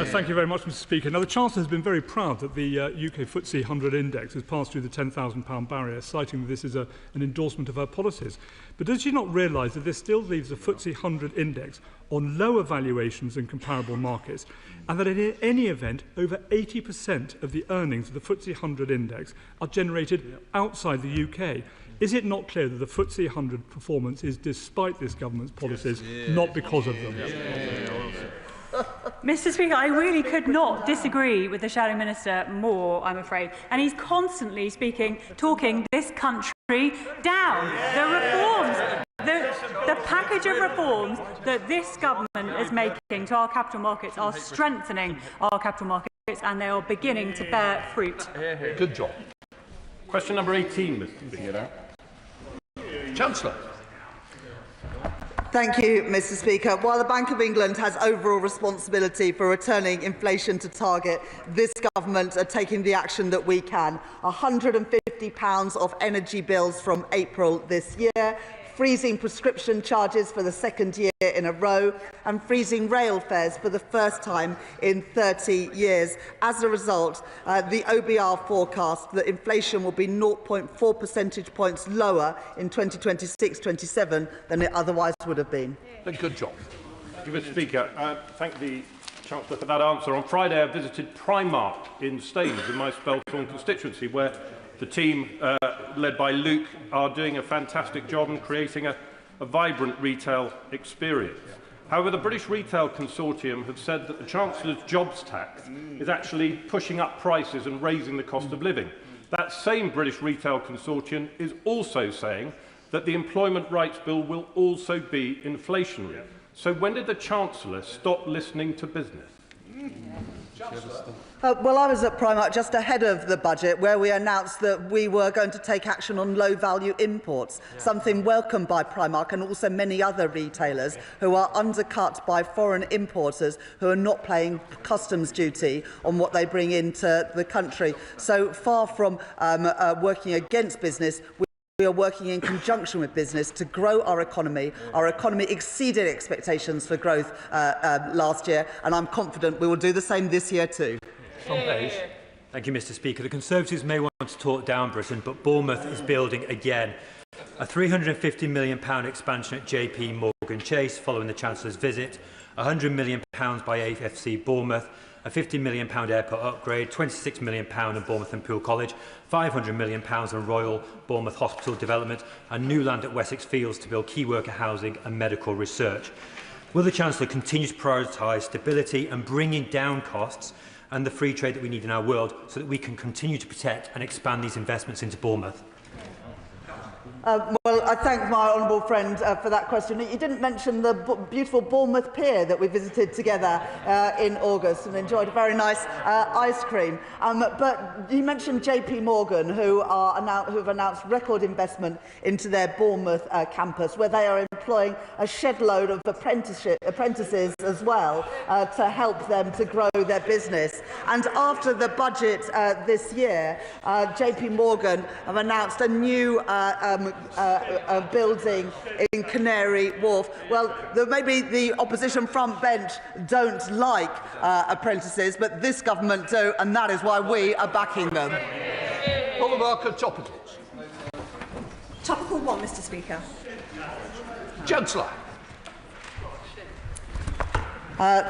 Thank you very much, Mr. Speaker. Now, the Chancellor has been very proud that the UK FTSE 100 index has passed through the £10,000 barrier, citing that this is an endorsement of her policies. But does she not realise that this still leaves the FTSE 100 index on lower valuations than comparable markets, and that in any event, over 80% of the earnings of the FTSE 100 index are generated outside the UK? Is it not clear that the FTSE 100 performance is despite this government's policies, not because of them? Mr. Speaker, I really could not disagree with the Shadow Minister more, I'm afraid. And he's constantly talking this country down. The reforms, the package of reforms that this government is making to our capital markets are strengthening our capital markets, and they are beginning to bear fruit. Good job. Question number 18, Mr. Speaker. Chancellor. Thank you, Mr. Speaker. While the Bank of England has overall responsibility for returning inflation to target, this government are taking the action that we can. £150 of energy bills from April this year, freezing prescription charges for the second year in a row, and freezing rail fares for the first time in 30 years. As a result, the OBR forecast that inflation will be 0.4 percentage points lower in 2026-27 than it otherwise would have been. Good job. Thank you, Mr. Speaker. Thank the Chancellor for that answer. On Friday, I visited Primark in Staines, in my Spelthorne constituency, where the team, led by Luke, are doing a fantastic job in creating a vibrant retail experience. However, the British Retail Consortium have said that the Chancellor's jobs tax is actually pushing up prices and raising the cost of living. That same British Retail Consortium is also saying that the Employment Rights Bill will also be inflationary. So when did the Chancellor stop listening to business? Well, I was at Primark just ahead of the budget, where we announced that we were going to take action on low-value imports, something welcomed by Primark and also many other retailers who are undercut by foreign importers who are not paying customs duty on what they bring into the country. So far from working against business, we are working in conjunction with business to grow our economy. Our economy exceeded expectations for growth last year, and I'm confident we will do the same this year too. Thank you, Mr. Speaker. The Conservatives may want to talk down Britain, but Bournemouth is building again. A £350 million expansion at JP Morgan Chase following the Chancellor's visit, £100 million by AFC Bournemouth, a £50 million airport upgrade, £26 million on Bournemouth and Poole College, £500 million on Royal Bournemouth Hospital development, and new land at Wessex Fields to build key worker housing and medical research. Will the Chancellor continue to prioritise stability and bringing down costs and the free trade that we need in our world so that we can continue to protect and expand these investments into Bournemouth? Well, I thank my honourable friend for that question. You didn't mention the beautiful Bournemouth Pier that we visited together in August and enjoyed a very nice ice cream. But you mentioned JP Morgan, who have announced record investment into their Bournemouth campus, where they are employing a shed load of apprentices as well to help them to grow their business. And after the budget this year, JP Morgan have announced a new building in Canary Wharf. Well, maybe the opposition front bench don't like apprentices, but this government do, and that is why we are backing them. Topicals. Topical one, Mr. Speaker. Chancellor.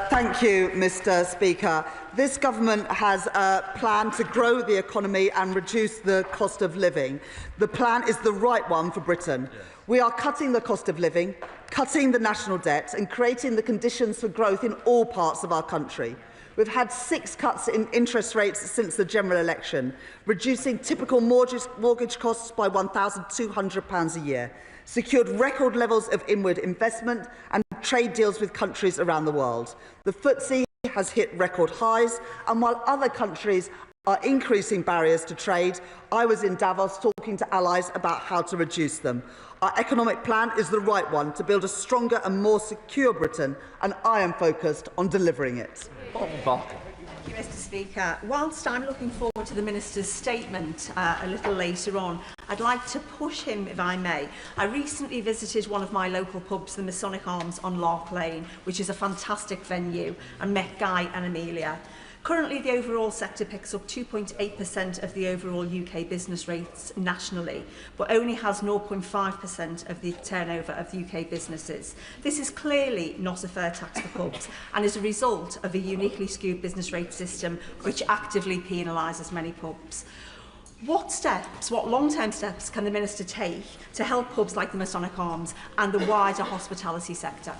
Thank you, Mr. Speaker. This government has a plan to grow the economy and reduce the cost of living. The plan is the right one for Britain. We are cutting the cost of living, cutting the national debt and creating the conditions for growth in all parts of our country. We've had 6 cuts in interest rates since the general election, reducing typical mortgage costs by £1,200 a year, secured record levels of inward investment and trade deals with countries around the world. The FTSE has hit record highs, and while other countries are increasing barriers to trade, I was in Davos talking to allies about how to reduce them. Our economic plan is the right one to build a stronger and more secure Britain, and I am focused on delivering it. Thank you, Mr. Speaker. Whilst I'm looking forward to the Minister's statement a little later on, I'd like to push him, if I may. I recently visited one of my local pubs, the Masonic Arms on Lark Lane, which is a fantastic venue, and met Guy and Amelia. Currently, the overall sector picks up 2.8% of the overall UK business rates nationally, but only has 0.5% of the turnover of UK businesses. This is clearly not a fair tax for pubs and is a result of a uniquely skewed business rate system which actively penalises many pubs. What long-term steps can the Minister take to help pubs like the Masonic Arms and the wider hospitality sector?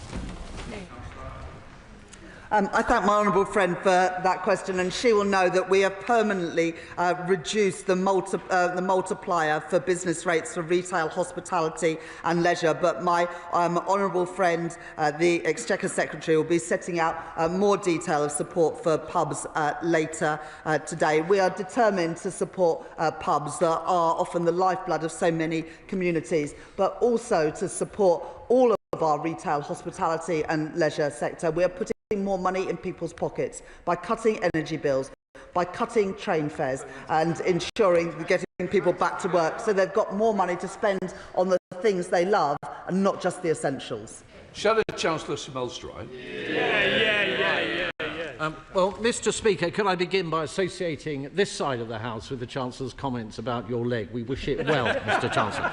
I thank my honourable friend for that question, and she will know that we have permanently reduced the multiplier for business rates for retail, hospitality and leisure. But my honourable friend, the Exchequer Secretary, will be setting out more detail of support for pubs later today. We are determined to support pubs that are often the lifeblood of so many communities, but also to support all of our retail, hospitality and leisure sector. We are putting more money in people's pockets by cutting energy bills, by cutting train fares and ensuring getting people back to work, so they've got more money to spend on the things they love and not just the essentials. Shadow Chancellor Smelstride. Well, Mr. Speaker, could I begin by associating this side of the House with the Chancellor's comments about your leg? We wish it well, Mr. Chancellor.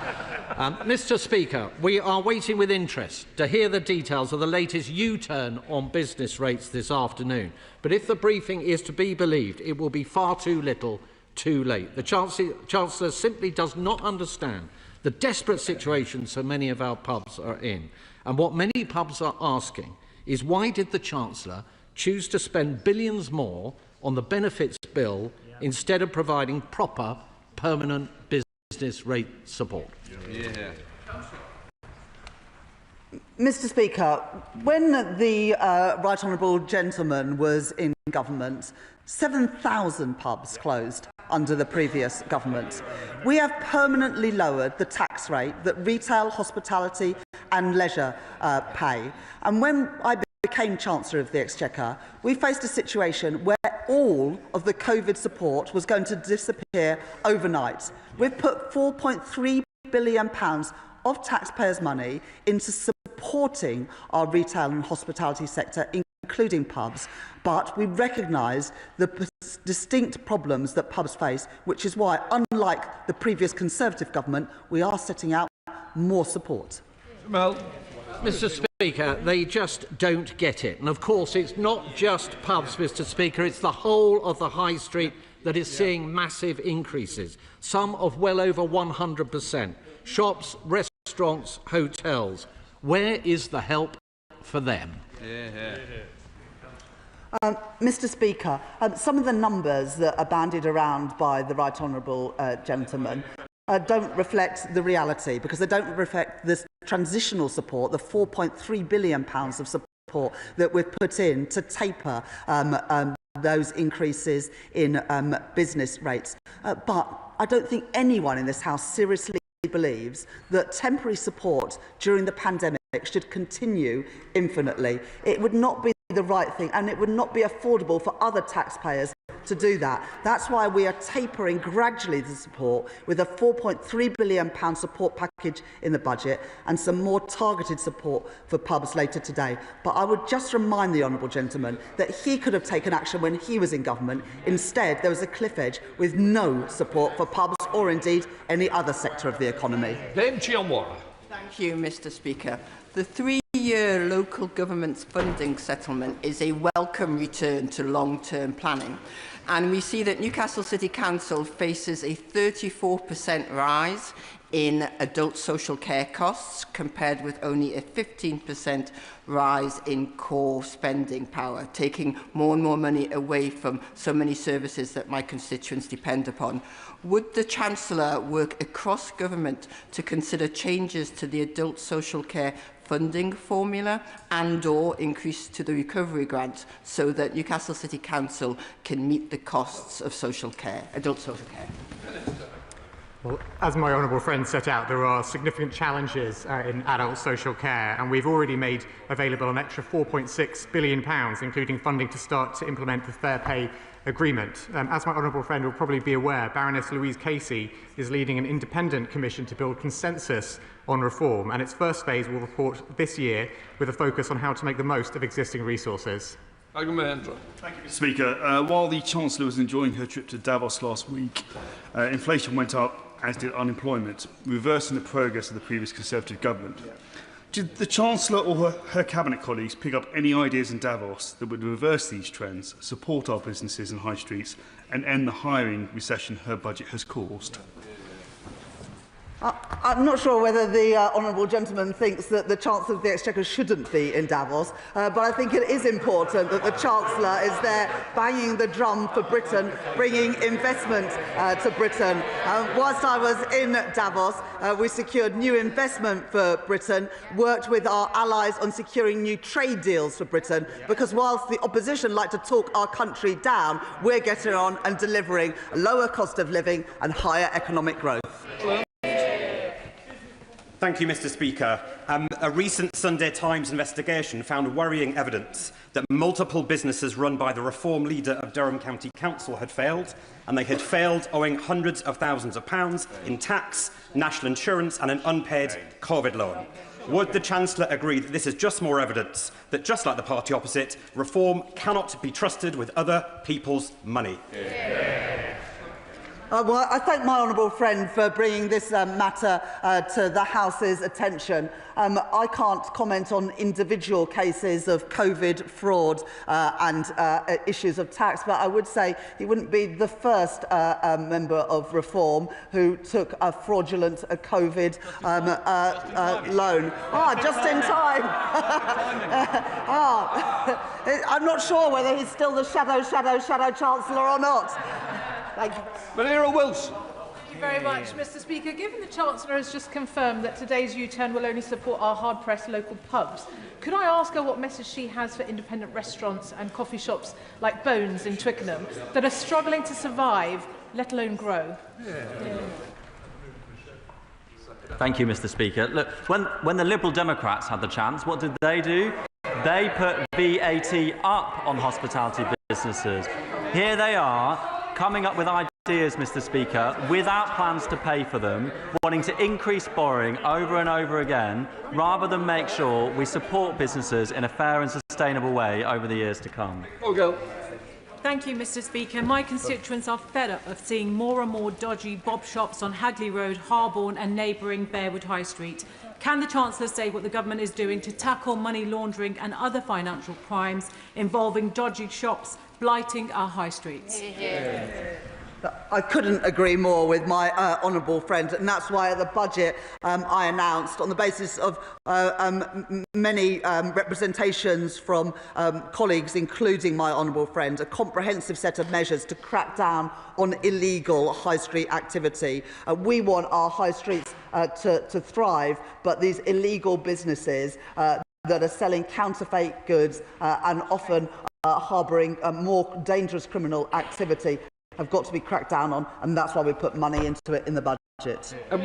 Mr. Speaker, we are waiting with interest to hear the details of the latest U-turn on business rates this afternoon. But if the briefing is to be believed, it will be far too little, too late. The Chancellor simply does not understand the desperate situation so many of our pubs are in. And what many pubs are asking is, why did the Chancellor choose to spend billions more on the benefits bill instead of providing proper, permanent business rate support? Mr. Speaker, when the Right Honourable Gentleman was in government, 7,000 pubs closed under the previous government. We have permanently lowered the tax rate that retail, hospitality and leisure pay. And when I became Chancellor of the Exchequer, we faced a situation where all of the COVID support was going to disappear overnight. We've put £4.3 billion of taxpayers' money into supporting our retail and hospitality sector, including pubs, but we recognise the distinct problems that pubs face, which is why, unlike the previous Conservative government, we are setting out more support. Mr. Speaker, they just don't get it. And of course, it's not just pubs, Mr. Speaker, it's the whole of the high street that is seeing massive increases, some of well over 100%. Shops, restaurants, hotels. Where is the help for them? Mr. Speaker, some of the numbers that are bandied around by the Right Honourable Gentleman don't reflect the reality, because they don't reflect this transitional support, the £4.3 billion of support that we've put in to taper those increases in business rates. But I don't think anyone in this House seriously believes that temporary support during the pandemic should continue infinitely. It would not be the right thing, and it would not be affordable for other taxpayers to do that. That's why we are tapering gradually the support with a £4.3 billion support package in the budget and some more targeted support for pubs later today. But I would just remind the Honourable Gentleman that he could have taken action when he was in government. Instead, there was a cliff edge with no support for pubs or indeed any other sector of the economy. Thank you, Mr. Speaker. The three-year local government's funding settlement is a welcome return to long-term planning. And we see that Newcastle City Council faces a 34% rise in adult social care costs, compared with only a 15% rise in core spending power, taking more and more money away from so many services that my constituents depend upon. Would the Chancellor work across government to consider changes to the adult social care funding formula and/or increase to the recovery grant so that Newcastle City Council can meet the costs of social care, adult social care? Well, as my honourable friend set out, there are significant challenges in adult social care, and we've already made available an extra £4.6 billion, including funding to start to implement the Fair Pay Agreement. As my honourable friend will probably be aware, Baroness Louise Casey is leading an independent commission to build consensus on reform, and its first phase will report this year with a focus on how to make the most of existing resources. Thank you, Mr. Speaker. While the Chancellor was enjoying her trip to Davos last week, inflation went up, as did unemployment, reversing the progress of the previous Conservative government. Did the Chancellor or her cabinet colleagues pick up any ideas in Davos that would reverse these trends, support our businesses and high streets, and end the hiring recession her budget has caused? I'm not sure whether the Honourable Gentleman thinks that the Chancellor of the Exchequer shouldn't be in Davos, but I think it is important that the Chancellor is there banging the drum for Britain, bringing investment to Britain. Whilst I was in Davos, we secured new investment for Britain, worked with our allies on securing new trade deals for Britain, because whilst the opposition like to talk our country down, we're getting on and delivering a lower cost of living and higher economic growth. Thank you, Mr. Speaker. A recent Sunday Times investigation found worrying evidence that multiple businesses run by the Reform leader of Durham County Council had failed, and they had failed owing hundreds of thousands of pounds in tax, national insurance and an unpaid COVID loan. Would the Chancellor agree that this is just more evidence that, just like the party opposite, Reform cannot be trusted with other people's money? Well, I thank my honourable friend for bringing this matter to the House's attention. I can't comment on individual cases of COVID fraud and issues of tax, but I would say he wouldn't be the first member of Reform who took a fraudulent COVID loan. Just in time. I'm not sure whether he's still the shadow Chancellor or not. Thank you. Manira Wilson. Thank you very much, Mr. Speaker. Given the Chancellor has just confirmed that today's U-turn will only support our hard-pressed local pubs, could I ask her what message she has for independent restaurants and coffee shops like Bones in Twickenham that are struggling to survive, let alone grow? Thank you, Mr. Speaker. Look, when the Liberal Democrats had the chance, what did they do? They put VAT up on hospitality businesses. Here they are, coming up with ideas, Mr. Speaker, without plans to pay for them, wanting to increase borrowing over and over again, rather than make sure we support businesses in a fair and sustainable way over the years to come. Thank you, Mr. Speaker. My constituents are fed up of seeing more and more dodgy bob shops on Hagley Road, Harborne and neighbouring Bearwood High Street. Can the Chancellor say what the government is doing to tackle money laundering and other financial crimes involving dodgy shops blighting our high streets? I couldn't agree more with my honourable friend, and that's why at the budget I announced, on the basis of many representations from colleagues, including my honourable friend, a comprehensive set of measures to crack down on illegal high street activity. We want our high streets to thrive, but these illegal businesses that are selling counterfeit goods and often harbouring more dangerous criminal activity have got to be cracked down on, and that's why we put money into it in the budget. Thank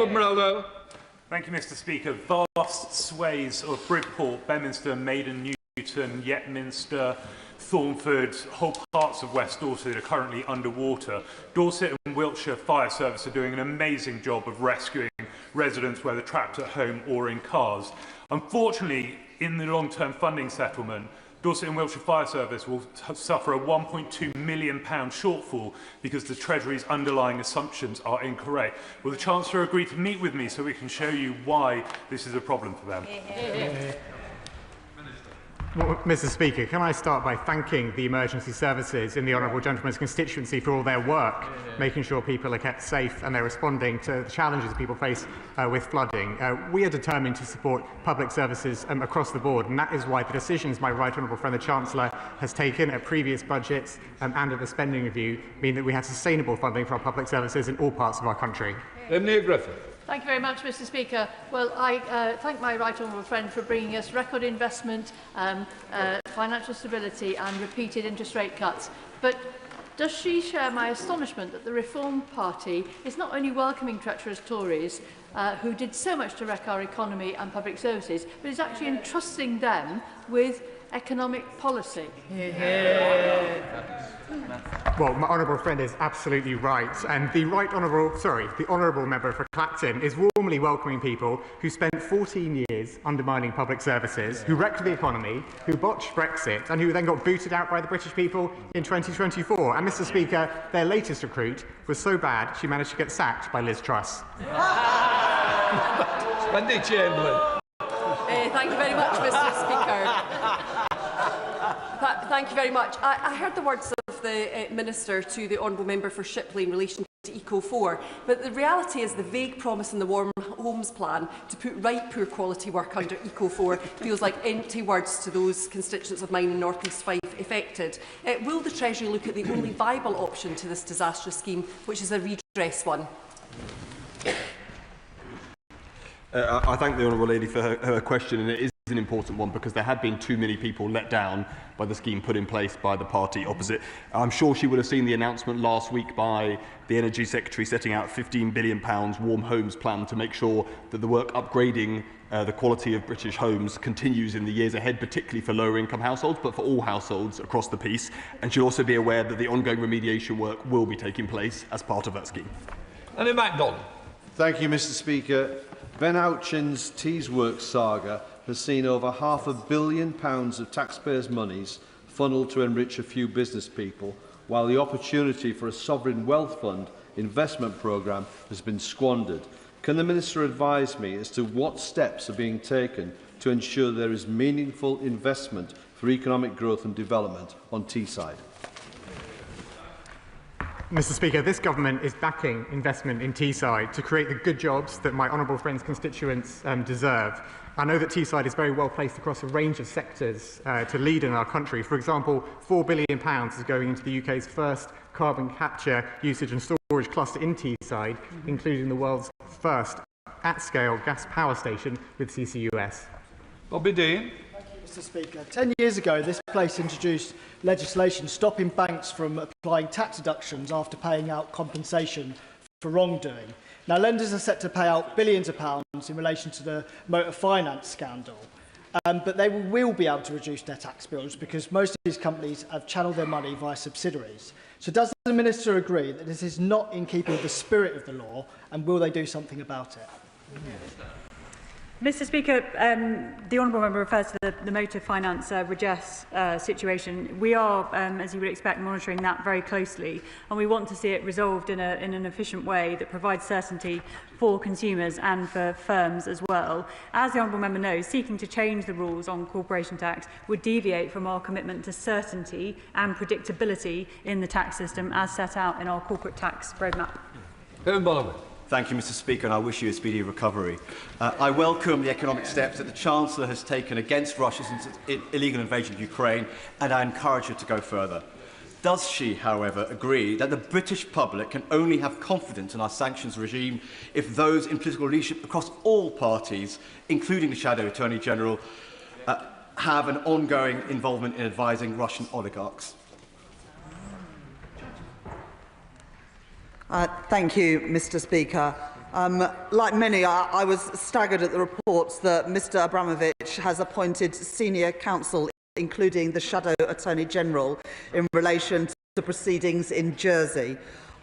you, Mr. Speaker. Vast swathes of Bridport, Bedminster, Maiden, Newton, Yetminster, Thornford, whole parts of West Dorset are currently underwater. Dorset and Wiltshire Fire Service are doing an amazing job of rescuing residents, whether trapped at home or in cars. Unfortunately, in the long-term funding settlement, Dorset and Wiltshire Fire Service will suffer a £1.2 million shortfall because the Treasury's underlying assumptions are incorrect. Will the Chancellor agree to meet with me so we can show you why this is a problem for them? Well, Mr. Speaker, can I start by thanking the emergency services in the honourable gentleman's constituency for all their work, making sure people are kept safe and they're responding to the challenges people face with flooding. We are determined to support public services across the board, and that is why the decisions my right honourable friend the Chancellor has taken at previous budgets and at the spending review mean that we have sustainable funding for our public services in all parts of our country. Thank you very much, Mr. Speaker. Well, I thank my right honourable friend for bringing us record investment, financial stability and repeated interest rate cuts. But does she share my astonishment that the Reform Party is not only welcoming treacherous Tories who did so much to wreck our economy and public services, but is actually entrusting them with economic policy? Well, my honourable friend is absolutely right, and the honourable member for Clacton is warmly welcoming people who spent 14 years undermining public services, who wrecked the economy, who botched Brexit, and who then got booted out by the British people in 2024. And, Mr. Speaker, their latest recruit was so bad she managed to get sacked by Liz Truss. Wendy Chamberlain. Thank you very much, Mr. Speaker. Thank you very much. I heard the words of the Minister to the Honourable Member for Shipley in relation to Eco4, but the reality is the vague promise in the Warm Homes Plan to put right poor quality work under Eco4 feels like empty words to those constituents of mine in North East Fife affected. Will the Treasury look at the only viable option to this disastrous scheme, which is a redress one? I thank the Honourable Lady for her question, and it is an important one because there had been too many people let down by the scheme put in place by the party opposite. I'm sure she would have seen the announcement last week by the Energy Secretary setting out £15 billion warm homes plan to make sure that the work upgrading the quality of British homes continues in the years ahead, particularly for lower income households, but for all households across the piece. And she'll also be aware that the ongoing remediation work will be taking place as part of that scheme. And in MacDonald. Thank you, Mr. Speaker. Ben Ouchen's Teesworks saga has seen over £500 million of taxpayers' monies funneled to enrich a few business people, while the opportunity for a sovereign wealth fund investment programme has been squandered. Can the Minister advise me as to what steps are being taken to ensure there is meaningful investment for economic growth and development on Teesside? Mr. Speaker, this government is backing investment in Teesside to create the good jobs that my honourable friend's constituents deserve. I know that Teesside is very well placed across a range of sectors to lead in our country. For example, £4 billion is going into the UK's first carbon capture, usage and storage cluster in Teesside, including the world's first at-scale gas power station with CCUS. Bobby Dean. Mr. Speaker, 10 years ago, this place introduced legislation stopping banks from applying tax deductions after paying out compensation for wrongdoing. Now, lenders are set to pay out billions of pounds in relation to the motor finance scandal, but they will be able to reduce their tax bills because most of these companies have channeled their money via subsidiaries. So does the Minister agree that this is not in keeping with the spirit of the law, and will they do something about it? Mr. Speaker, the honourable member refers to the motor finance redress situation. We are, as you would expect, monitoring that very closely, and we want to see it resolved in an efficient way that provides certainty for consumers and for firms as well. As the honourable member knows, seeking to change the rules on corporation tax would deviate from our commitment to certainty and predictability in the tax system as set out in our corporate tax roadmap. Thank you, Mr. Speaker, and I wish you a speedy recovery. I welcome the economic steps that the Chancellor has taken against Russia's illegal invasion of Ukraine, and I encourage her to go further. Does she, however, agree that the British public can only have confidence in our sanctions regime if those in political leadership across all parties, including the Shadow Attorney General, have an ongoing involvement in advising Russian oligarchs? Thank you, Mr. Speaker. Like many, I was staggered at the reports that Mr. Abramovich has appointed senior counsel, including the Shadow Attorney General, in relation to proceedings in Jersey.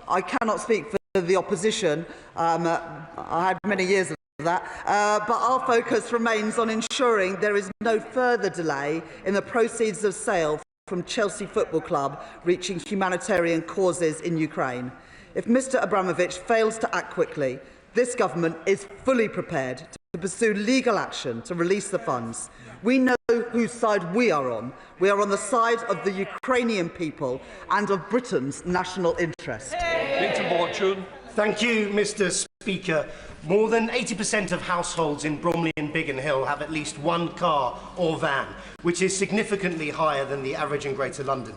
I cannot speak for the opposition. I had many years of that, but our focus remains on ensuring there is no further delay in the proceeds of sale from Chelsea Football Club reaching humanitarian causes in Ukraine. If Mr. Abramovich fails to act quickly, this government is fully prepared to pursue legal action to release the funds. We know whose side we are on. We are on the side of the Ukrainian people and of Britain's national interest. Thank you, Mr. Speaker. More than 80% of households in Bromley and Biggin Hill have at least one car or van, which is significantly higher than the average in Greater London.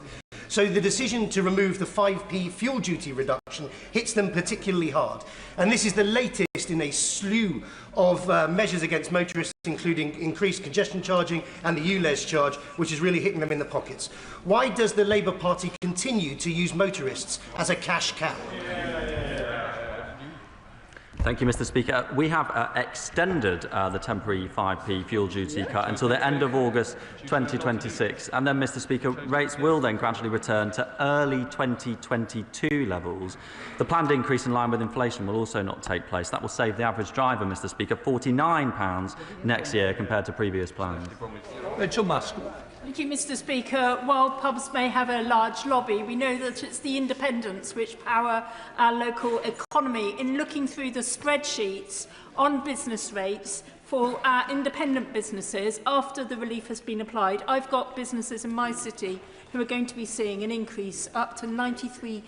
So the decision to remove the 5p fuel duty reduction hits them particularly hard. And this is the latest in a slew of measures against motorists, including increased congestion charging and the ULEZ charge, which is really hitting them in the pockets. Why does the Labour Party continue to use motorists as a cash cow? Thank you, Mr. Speaker. We have extended the temporary 5p fuel duty cut until the end of August 2026. And then, Mr. Speaker, rates will then gradually return to early 2022 levels. The planned increase in line with inflation will also not take place. That will save the average driver, Mr. Speaker, £49 next year compared to previous plans. Rachel Maskell. Thank you, Mr. Speaker. While pubs may have a large lobby, we know that it's the independents which power our local economy. In looking through the spreadsheets on business rates for our independent businesses after the relief has been applied, I've got businesses in my city who are going to be seeing an increase up to 93%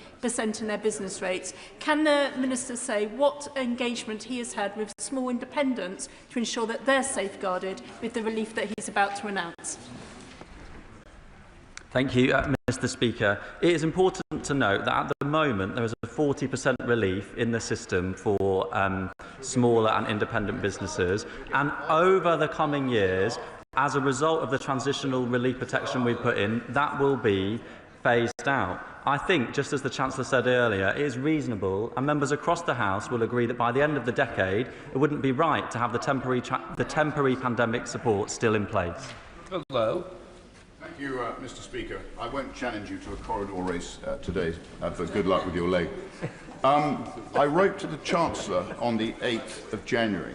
in their business rates. Can the Minister say what engagement he has had with small independents to ensure that they're safeguarded with the relief that he's about to announce? Thank you, Mr. Speaker. It is important to note that at the moment there is a 40% relief in the system for smaller and independent businesses, and over the coming years as a result of the transitional relief protection we put in, that will be phased out. I think, just as the Chancellor said earlier, it is reasonable, and members across the House will agree that by the end of the decade, it wouldn't be right to have the temporary pandemic support still in place. Hello. Thank you, Mr. Speaker. I won't challenge you to a corridor race today, but good luck with your leg. I wrote to the Chancellor on the 8th of January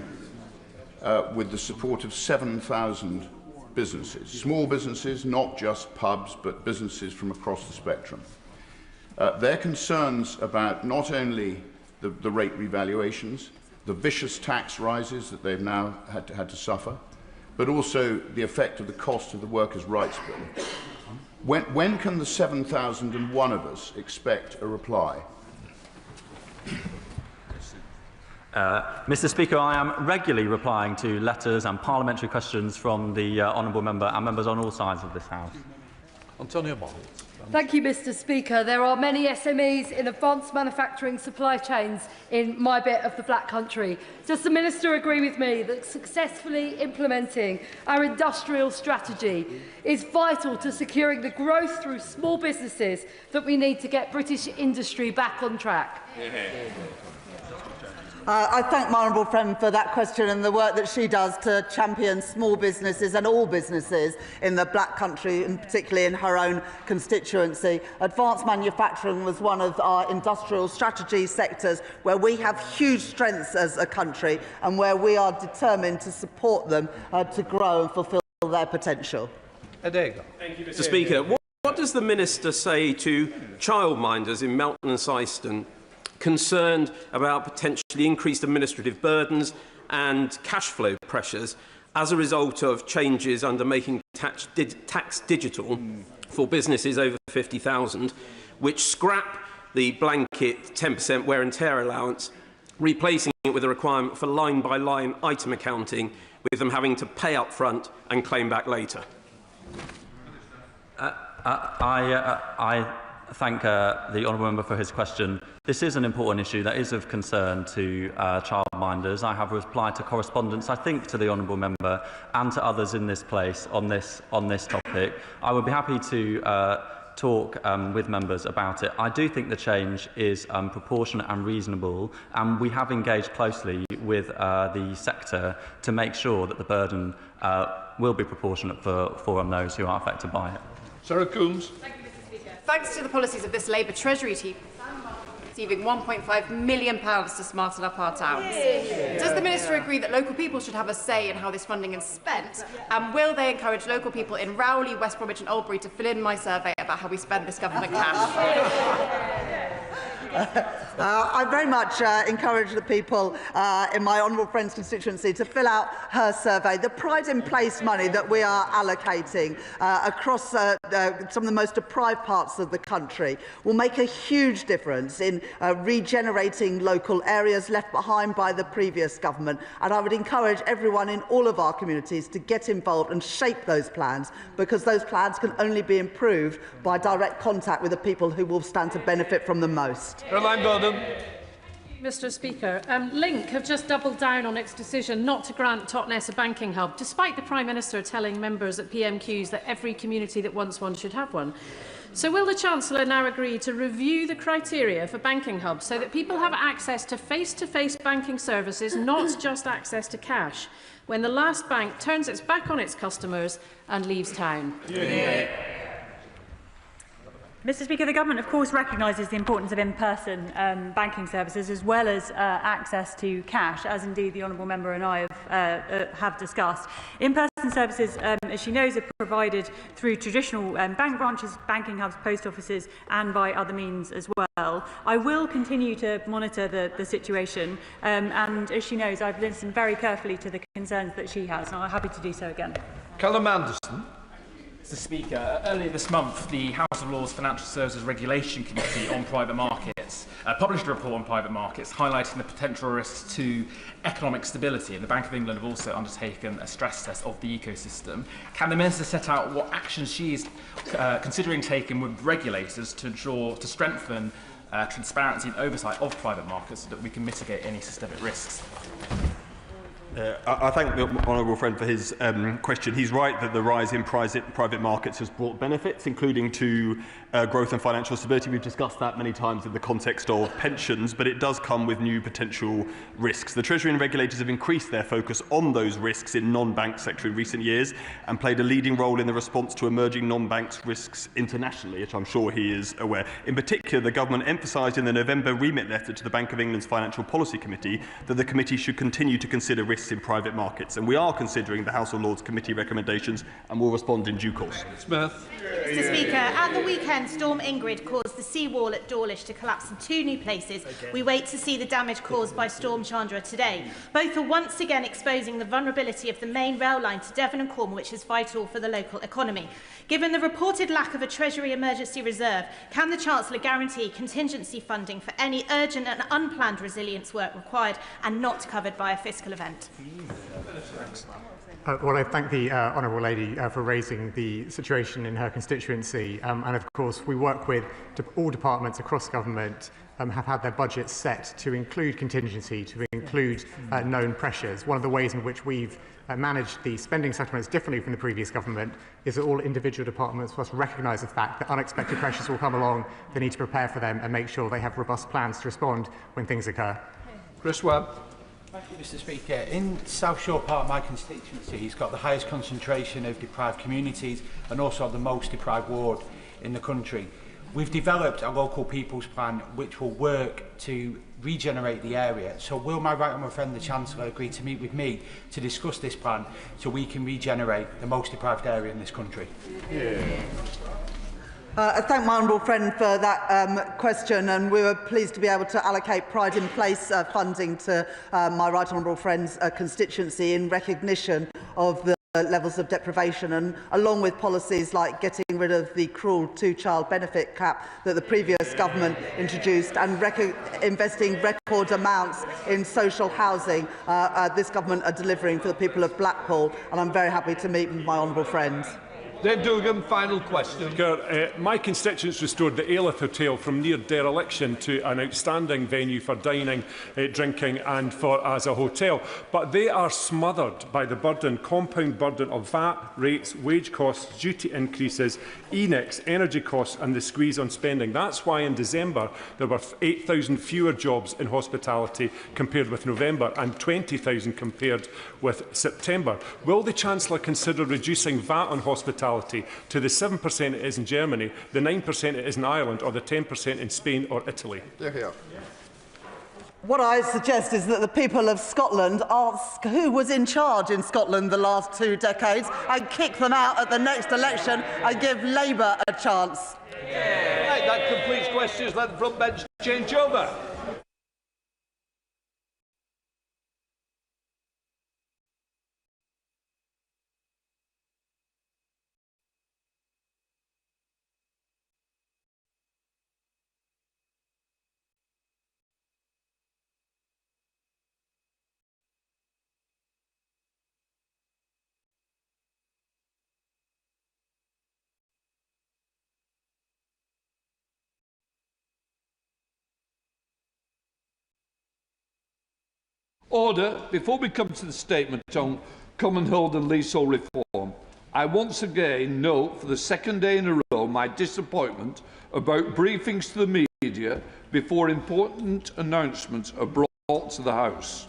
with the support of 7,000 businesses, small businesses, not just pubs, but businesses from across the spectrum. Their concerns about not only the rate revaluations, the vicious tax rises that they've now had to suffer, but also the effect of the cost of the Workers' Rights Bill. When can the 7,001 of us expect a reply? Mr. Speaker, I am regularly replying to letters and parliamentary questions from the honourable member and members on all sides of this House. Antonio Moll. Thank you, Mr. Speaker. There are many SMEs in advanced manufacturing supply chains in my bit of the Black Country. Does the Minister agree with me that successfully implementing our industrial strategy is vital to securing the growth through small businesses that we need to get British industry back on track? I thank my honourable friend for that question and the work that she does to champion small businesses and all businesses in the Black Country, and particularly in her own constituency. Advanced manufacturing was one of our industrial strategy sectors where we have huge strengths as a country and where we are determined to support them to grow and fulfil their potential. Thank you, Mr. Speaker. What does the Minister say to childminders in Melton and Syston concerned about potentially increased administrative burdens and cash flow pressures as a result of changes under making tax digital for businesses over 50,000, which scrap the blanket 10% wear and tear allowance, replacing it with a requirement for line-by-line item accounting, with them having to pay up front and claim back later? I thank the honourable member for his question. This is an important issue that is of concern to childminders. I have replied to correspondence, I think, to the honourable member and to others in this place on this topic. I would be happy to talk with members about it. I do think the change is proportionate and reasonable, and we have engaged closely with the sector to make sure that the burden will be proportionate for those who are affected by it. Sarah Coombs. Thanks to the policies of this Labour Treasury team, receiving £1.5 million to smarten up our towns. Does the Minister agree that local people should have a say in how this funding is spent? And will they encourage local people in Rowley, West Bromwich and Albury to fill in my survey about how we spend this government cash? I very much encourage the people in my honourable friend's constituency to fill out her survey. The Pride in Place money that we are allocating across some of the most deprived parts of the country will make a huge difference in regenerating local areas left behind by the previous government. And I would encourage everyone in all of our communities to get involved and shape those plans, because those plans can only be improved by direct contact with the people who will stand to benefit from them most. Caroline Gordon. Mr. Speaker, Link have just doubled down on its decision not to grant Totnes a banking hub, despite the Prime Minister telling members at PMQs that every community that wants one should have one. So will the Chancellor now agree to review the criteria for banking hubs so that people have access to face-to-face banking services, not just access to cash, when the last bank turns its back on its customers and leaves town? Mr. Speaker, the Government, of course, recognises the importance of in-person banking services as well as access to cash, as indeed the honourable member and I have discussed. In-person services, as she knows, are provided through traditional bank branches, banking hubs, post offices and by other means as well. I will continue to monitor the situation and, as she knows, I've listened very carefully to the concerns that she has, and I'm happy to do so again. Callum Anderson. Mr. Speaker, earlier this month, the House of Lords Financial Services Regulation Committee on Private Markets published a report on private markets highlighting the potential risks to economic stability, and the Bank of England have also undertaken a stress test of the ecosystem. Can the Minister set out what actions she is considering taking with regulators to strengthen transparency and oversight of private markets so that we can mitigate any systemic risks? I thank the honourable friend for his question. He's right that the rise in private markets has brought benefits, including to growth and financial stability. We've discussed that many times in the context of pensions, but it does come with new potential risks. The Treasury and regulators have increased their focus on those risks in non-bank sector in recent years and played a leading role in the response to emerging non-bank risks internationally, which I'm sure he is aware. In particular, the government emphasised in the November remit letter to the Bank of England's Financial Policy Committee that the committee should continue to consider risks in private markets, and we are considering the House of Lords Committee recommendations and will respond in due course. Smith. Mr. Speaker, at the weekend, Storm Ingrid caused the seawall at Dawlish to collapse in 2 new places. We wait to see the damage caused by Storm Chandra today. Both are once again exposing the vulnerability of the main rail line to Devon and Cornwall, which is vital for the local economy. Given the reported lack of a Treasury emergency reserve, can the Chancellor guarantee contingency funding for any urgent and unplanned resilience work required and not covered by a fiscal event? Well, I thank the Honourable Lady for raising the situation in her constituency. And of course, we work with all departments across government have had their budgets set to include contingency, to include known pressures. One of the ways in which we've managed the spending settlements differently from the previous government is that all individual departments must recognise the fact that unexpected pressures will come along. They need to prepare for them and make sure they have robust plans to respond when things occur. Chris Webb. Thank you, Mr. Speaker. In South Shore Park, my constituency, has got the highest concentration of deprived communities and also the most deprived ward in the country. We've developed a local people's plan which will work to regenerate the area. So will my right honourable friend, the Chancellor, agree to meet with me to discuss this plan so we can regenerate the most deprived area in this country? I thank my honourable friend for that question, and we were pleased to be able to allocate Pride in Place funding to my right honourable friend's constituency in recognition of the levels of deprivation, and along with policies like getting rid of the cruel 2-child benefit cap that the previous government introduced and investing record amounts in social housing, this government are delivering for the people of Blackpool, and I'm very happy to meet with my honourable friend. Dave Duggan, final question. My constituents restored the Illicit Hotel from near dereliction to an outstanding venue for dining, drinking and as a hotel. But they are smothered by the compound burden of VAT, rates, wage costs, duty increases, ENICs, energy costs and the squeeze on spending. That's why in December there were 8,000 fewer jobs in hospitality compared with November and 20,000 compared with September. Will the Chancellor consider reducing VAT on hospitality to the 7% it is in Germany, the 9% it is in Ireland, or the 10% in Spain or Italy? What I suggest is that the people of Scotland ask who was in charge in Scotland the last 2 decades and kick them out at the next election and give Labour a chance. Right, that completes questions. Let the front bench change over. Order. Before we come to the statement on common hold and leasehold reform, I once again note for the second day in a row my disappointment about briefings to the media before important announcements are brought to the House.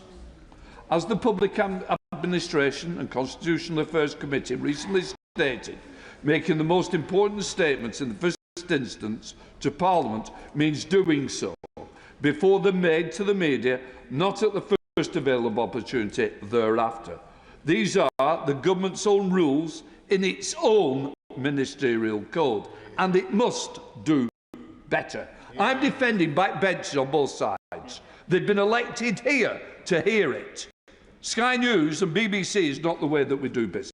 As the Public Administration and Constitutional Affairs Committee recently stated, making the most important statements in the first instance to Parliament means doing so before they're made to the media, not at the first available opportunity thereafter. These are the government's own rules in its own ministerial code, and it must do better. I'm defending backbenchers on both sides. They've been elected here to hear it. Sky News and BBC is not the way that we do business.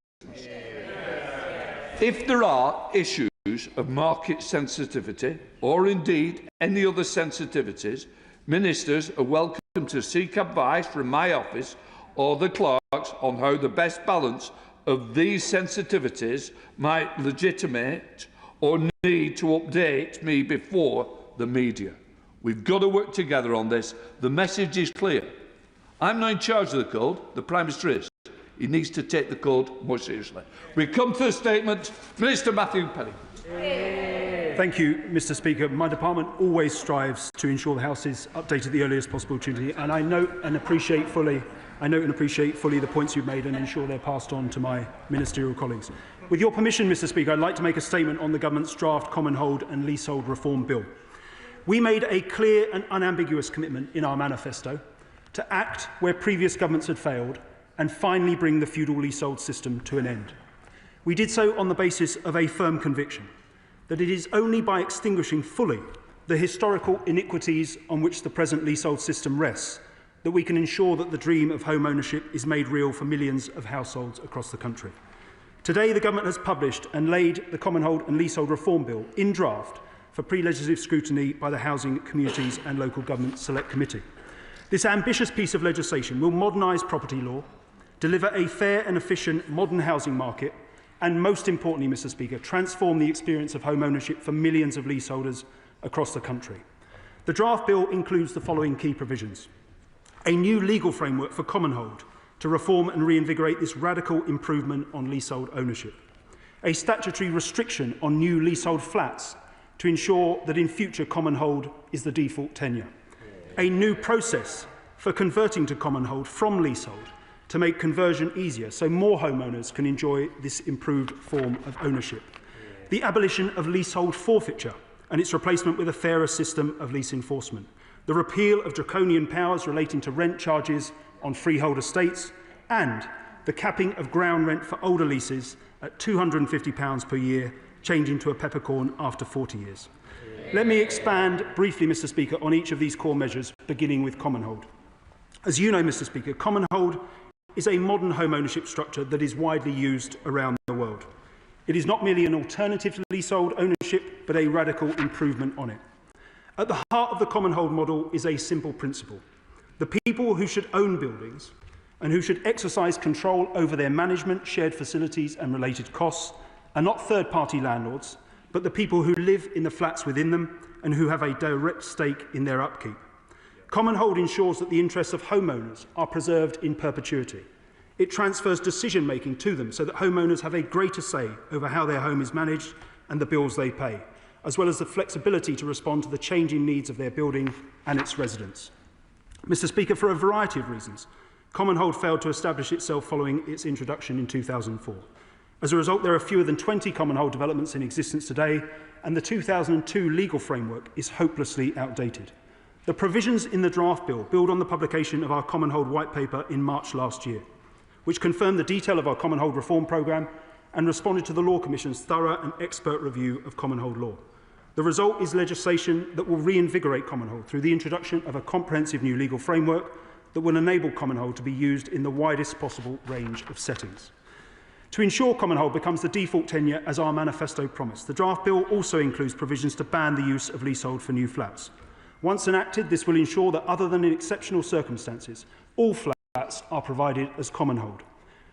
If there are issues of market sensitivity, or indeed any other sensitivities, ministers are welcome to seek advice from my office or the clerks on how the best balance of these sensitivities might legitimate or need to update me before the media. We've got to work together on this. The message is clear. I'm not in charge of the code, the Prime Minister is. He needs to take the code more seriously. We come to the statement. Minister Matthew Penny. Thank you, Mr. Speaker. My department always strives to ensure the House is updated at the earliest possible opportunity, and I note and appreciate fully the points you've made and ensure they're passed on to my ministerial colleagues. With your permission, Mr. Speaker, I'd like to make a statement on the Government's draft Common Hold and Leasehold Reform Bill. We made a clear and unambiguous commitment in our manifesto to act where previous governments had failed and finally bring the feudal leasehold system to an end. We did so on the basis of a firm conviction that it is only by extinguishing fully the historical iniquities on which the present leasehold system rests that we can ensure that the dream of home ownership is made real for millions of households across the country. Today, the Government has published and laid the Common Hold and Leasehold Reform Bill in draft for pre-legislative scrutiny by the Housing, Communities and Local Government Select Committee. This ambitious piece of legislation will modernise property law, deliver a fair and efficient modern housing market, and most importantly, Mr. Speaker, transform the experience of home ownership for millions of leaseholders across the country. The draft bill includes the following key provisions: a new legal framework for common hold to reform and reinvigorate this radical improvement on leasehold ownership, a statutory restriction on new leasehold flats to ensure that in future common hold is the default tenure, a new process for converting to common hold from leasehold to make conversion easier so more homeowners can enjoy this improved form of ownership, the abolition of leasehold forfeiture and its replacement with a fairer system of lease enforcement, the repeal of draconian powers relating to rent charges on freehold estates, and the capping of ground rent for older leases at £250 per year, changing to a peppercorn after 40 years. Let me expand briefly, Mr. Speaker, on each of these core measures, beginning with common hold. As you know, Mr. Speaker, common hold is a modern home ownership structure that is widely used around the world. It is not merely an alternative to leasehold ownership, but a radical improvement on it. At the heart of the common hold model is a simple principle. The people who should own buildings and who should exercise control over their management, shared facilities and related costs are not third-party landlords, but the people who live in the flats within them and who have a direct stake in their upkeep. Common hold ensures that the interests of homeowners are preserved in perpetuity. It transfers decision-making to them so that homeowners have a greater say over how their home is managed and the bills they pay, as well as the flexibility to respond to the changing needs of their building and its residents. Mr. Speaker, for a variety of reasons, common hold failed to establish itself following its introduction in 2004. As a result, there are fewer than 20 common hold developments in existence today, and the 2002 legal framework is hopelessly outdated. The provisions in the draft bill build on the publication of our Common Hold White Paper in March last year, which confirmed the detail of our Common Hold reform programme and responded to the Law Commission's thorough and expert review of Common Hold law. The result is legislation that will reinvigorate Common Hold through the introduction of a comprehensive new legal framework that will enable Common Hold to be used in the widest possible range of settings. To ensure Common Hold becomes the default tenure as our manifesto promised, the draft bill also includes provisions to ban the use of leasehold for new flats. Once enacted, this will ensure that, other than in exceptional circumstances, all flats are provided as common hold.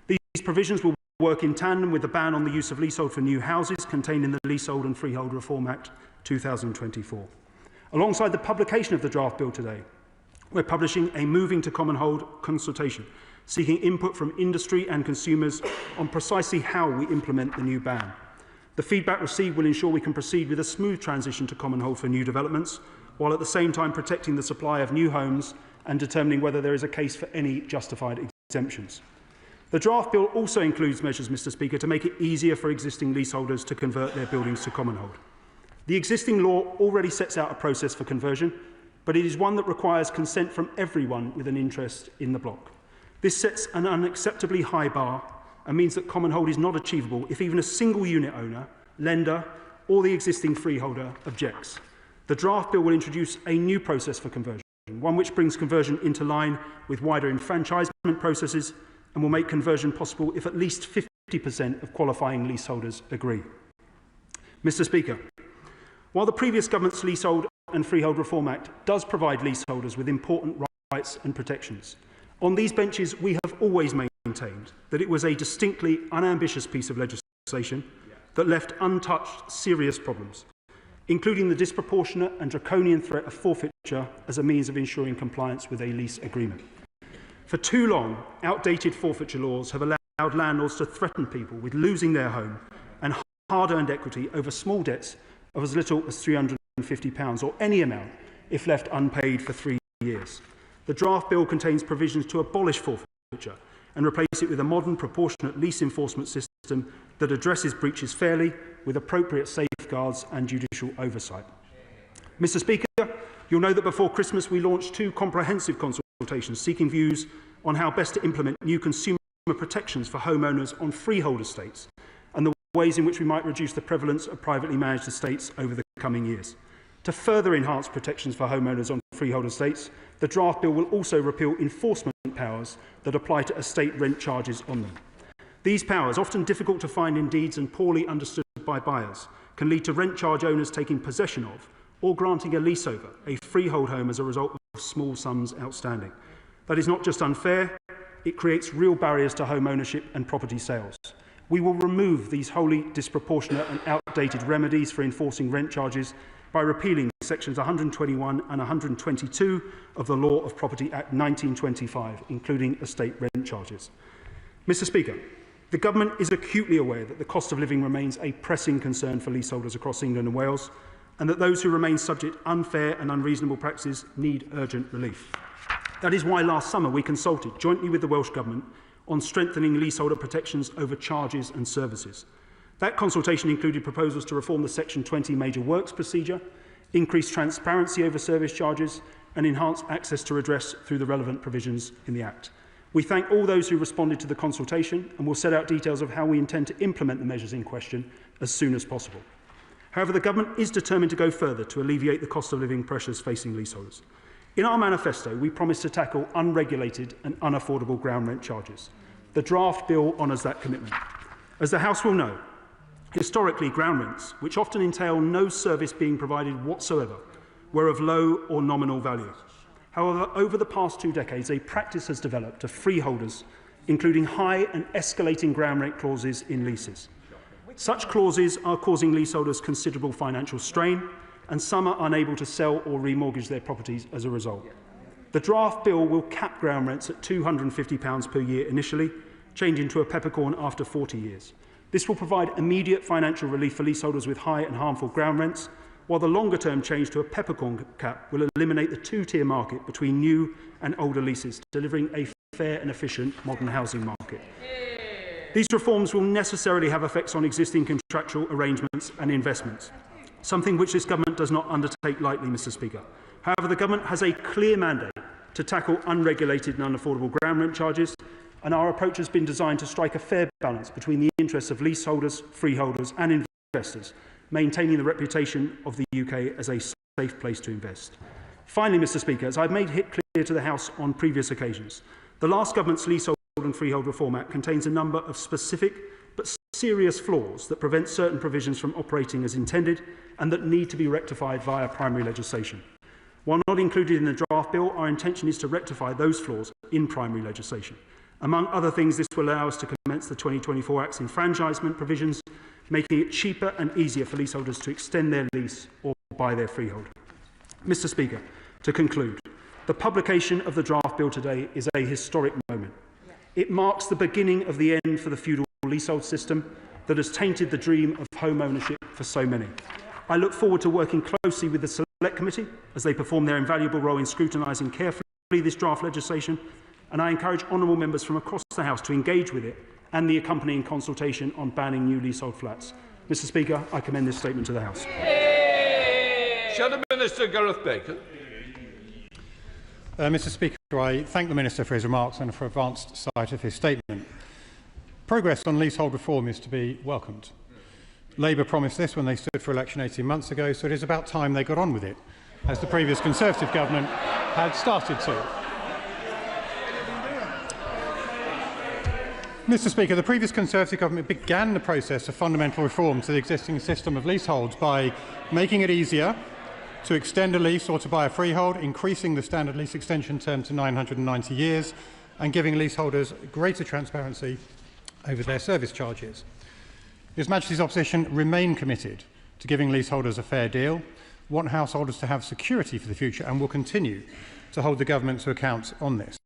These provisions will work in tandem with the ban on the use of leasehold for new houses contained in the Leasehold and Freehold Reform Act 2024. Alongside the publication of the draft bill today, we're publishing a Moving to Common Hold consultation, seeking input from industry and consumers on precisely how we implement the new ban. The feedback received will ensure we can proceed with a smooth transition to common hold for new developments, while at the same time protecting the supply of new homes and determining whether there is a case for any justified exemptions. The draft bill also includes measures, Mr. Speaker, to make it easier for existing leaseholders to convert their buildings to common hold. The existing law already sets out a process for conversion, but it is one that requires consent from everyone with an interest in the block. This sets an unacceptably high bar and means that common hold is not achievable if even a single unit owner, lender, or the existing freeholder objects. The draft bill will introduce a new process for conversion, one which brings conversion into line with wider enfranchisement processes and will make conversion possible if at least 50% of qualifying leaseholders agree. Mr. Speaker, while the previous government's Leasehold and Freehold Reform Act does provide leaseholders with important rights and protections, on these benches we have always maintained that it was a distinctly unambitious piece of legislation that left untouched serious problems, including the disproportionate and draconian threat of forfeiture as a means of ensuring compliance with a lease agreement. For too long, outdated forfeiture laws have allowed landlords to threaten people with losing their home and hard-earned equity over small debts of as little as £350 or any amount if left unpaid for 3 years. The draft bill contains provisions to abolish forfeiture and replace it with a modern, proportionate lease enforcement system that addresses breaches fairly with appropriate safeguards and judicial oversight. Mr. Speaker, you'll know that before Christmas we launched 2 comprehensive consultations seeking views on how best to implement new consumer protections for homeowners on freehold estates and the ways in which we might reduce the prevalence of privately managed estates over the coming years. To further enhance protections for homeowners on freehold estates, the draft bill will also repeal enforcement powers that apply to estate rent charges on them. These powers, often difficult to find in deeds and poorly understood by buyers, can lead to rent charge owners taking possession of or granting a lease over a freehold home as a result of small sums outstanding. That is not just unfair, it creates real barriers to home ownership and property sales. We will remove these wholly disproportionate and outdated remedies for enforcing rent charges by repealing sections 121 and 122 of the Law of Property Act 1925, including estate rent charges. Mr. Speaker, the Government is acutely aware that the cost of living remains a pressing concern for leaseholders across England and Wales, and that those who remain subject to unfair and unreasonable practices need urgent relief. That is why last summer we consulted jointly with the Welsh Government on strengthening leaseholder protections over charges and services. That consultation included proposals to reform the Section 20 major works procedure, increase transparency over service charges, and enhance access to redress through the relevant provisions in the Act. We thank all those who responded to the consultation and will set out details of how we intend to implement the measures in question as soon as possible. However, the Government is determined to go further to alleviate the cost of living pressures facing leaseholders. In our manifesto, we promise to tackle unregulated and unaffordable ground rent charges. The draft bill honours that commitment. As the House will know, historically, ground rents, which often entail no service being provided whatsoever, were of low or nominal value. However, over the past 2 decades, a practice has developed of freeholders, including high and escalating ground rent clauses in leases. Such clauses are causing leaseholders considerable financial strain, and some are unable to sell or remortgage their properties as a result. The draft bill will cap ground rents at £250 per year initially, changing to a peppercorn after 40 years. This will provide immediate financial relief for leaseholders with high and harmful ground rents, while the longer-term change to a peppercorn cap will eliminate the 2-tier market between new and older leases, delivering a fair and efficient modern housing market. These reforms will necessarily have effects on existing contractual arrangements and investments, something which this Government does not undertake lightly, Mr. Speaker. However, the Government has a clear mandate to tackle unregulated and unaffordable ground rent charges, and our approach has been designed to strike a fair balance between the interests of leaseholders, freeholders and investors, maintaining the reputation of the UK as a safe place to invest. Finally, Mr. Speaker, as I've made it clear to the House on previous occasions, the last Government's Leasehold and Freehold Reform Act contains a number of specific but serious flaws that prevent certain provisions from operating as intended and that need to be rectified via primary legislation. While not included in the draft bill, our intention is to rectify those flaws in primary legislation. Among other things, this will allow us to commence the 2024 Act's enfranchisement provisions, making it cheaper and easier for leaseholders to extend their lease or buy their freehold. Mr. Speaker, to conclude, the publication of the draft bill today is a historic moment. It marks the beginning of the end for the feudal leasehold system that has tainted the dream of home ownership for so many. I look forward to working closely with the Select Committee as they perform their invaluable role in scrutinising carefully this draft legislation, and I encourage honourable members from across the House to engage with it and the accompanying consultation on banning new leasehold flats. Mr. Speaker, I commend this statement to the House. Shadow Minister Gareth Bacon. Mr. Speaker, I thank the Minister for his remarks and for advanced sight of his statement. Progress on leasehold reform is to be welcomed. Labour promised this when they stood for election 18 months ago, so it is about time they got on with it, as the previous Conservative government had started to. Mr. Speaker, the previous Conservative government began the process of fundamental reform to the existing system of leaseholds by making it easier to extend a lease or to buy a freehold, increasing the standard lease extension term to 990 years, and giving leaseholders greater transparency over their service charges. His Majesty's opposition remain committed to giving leaseholders a fair deal, want householders to have security for the future, and will continue to hold the government to account on this.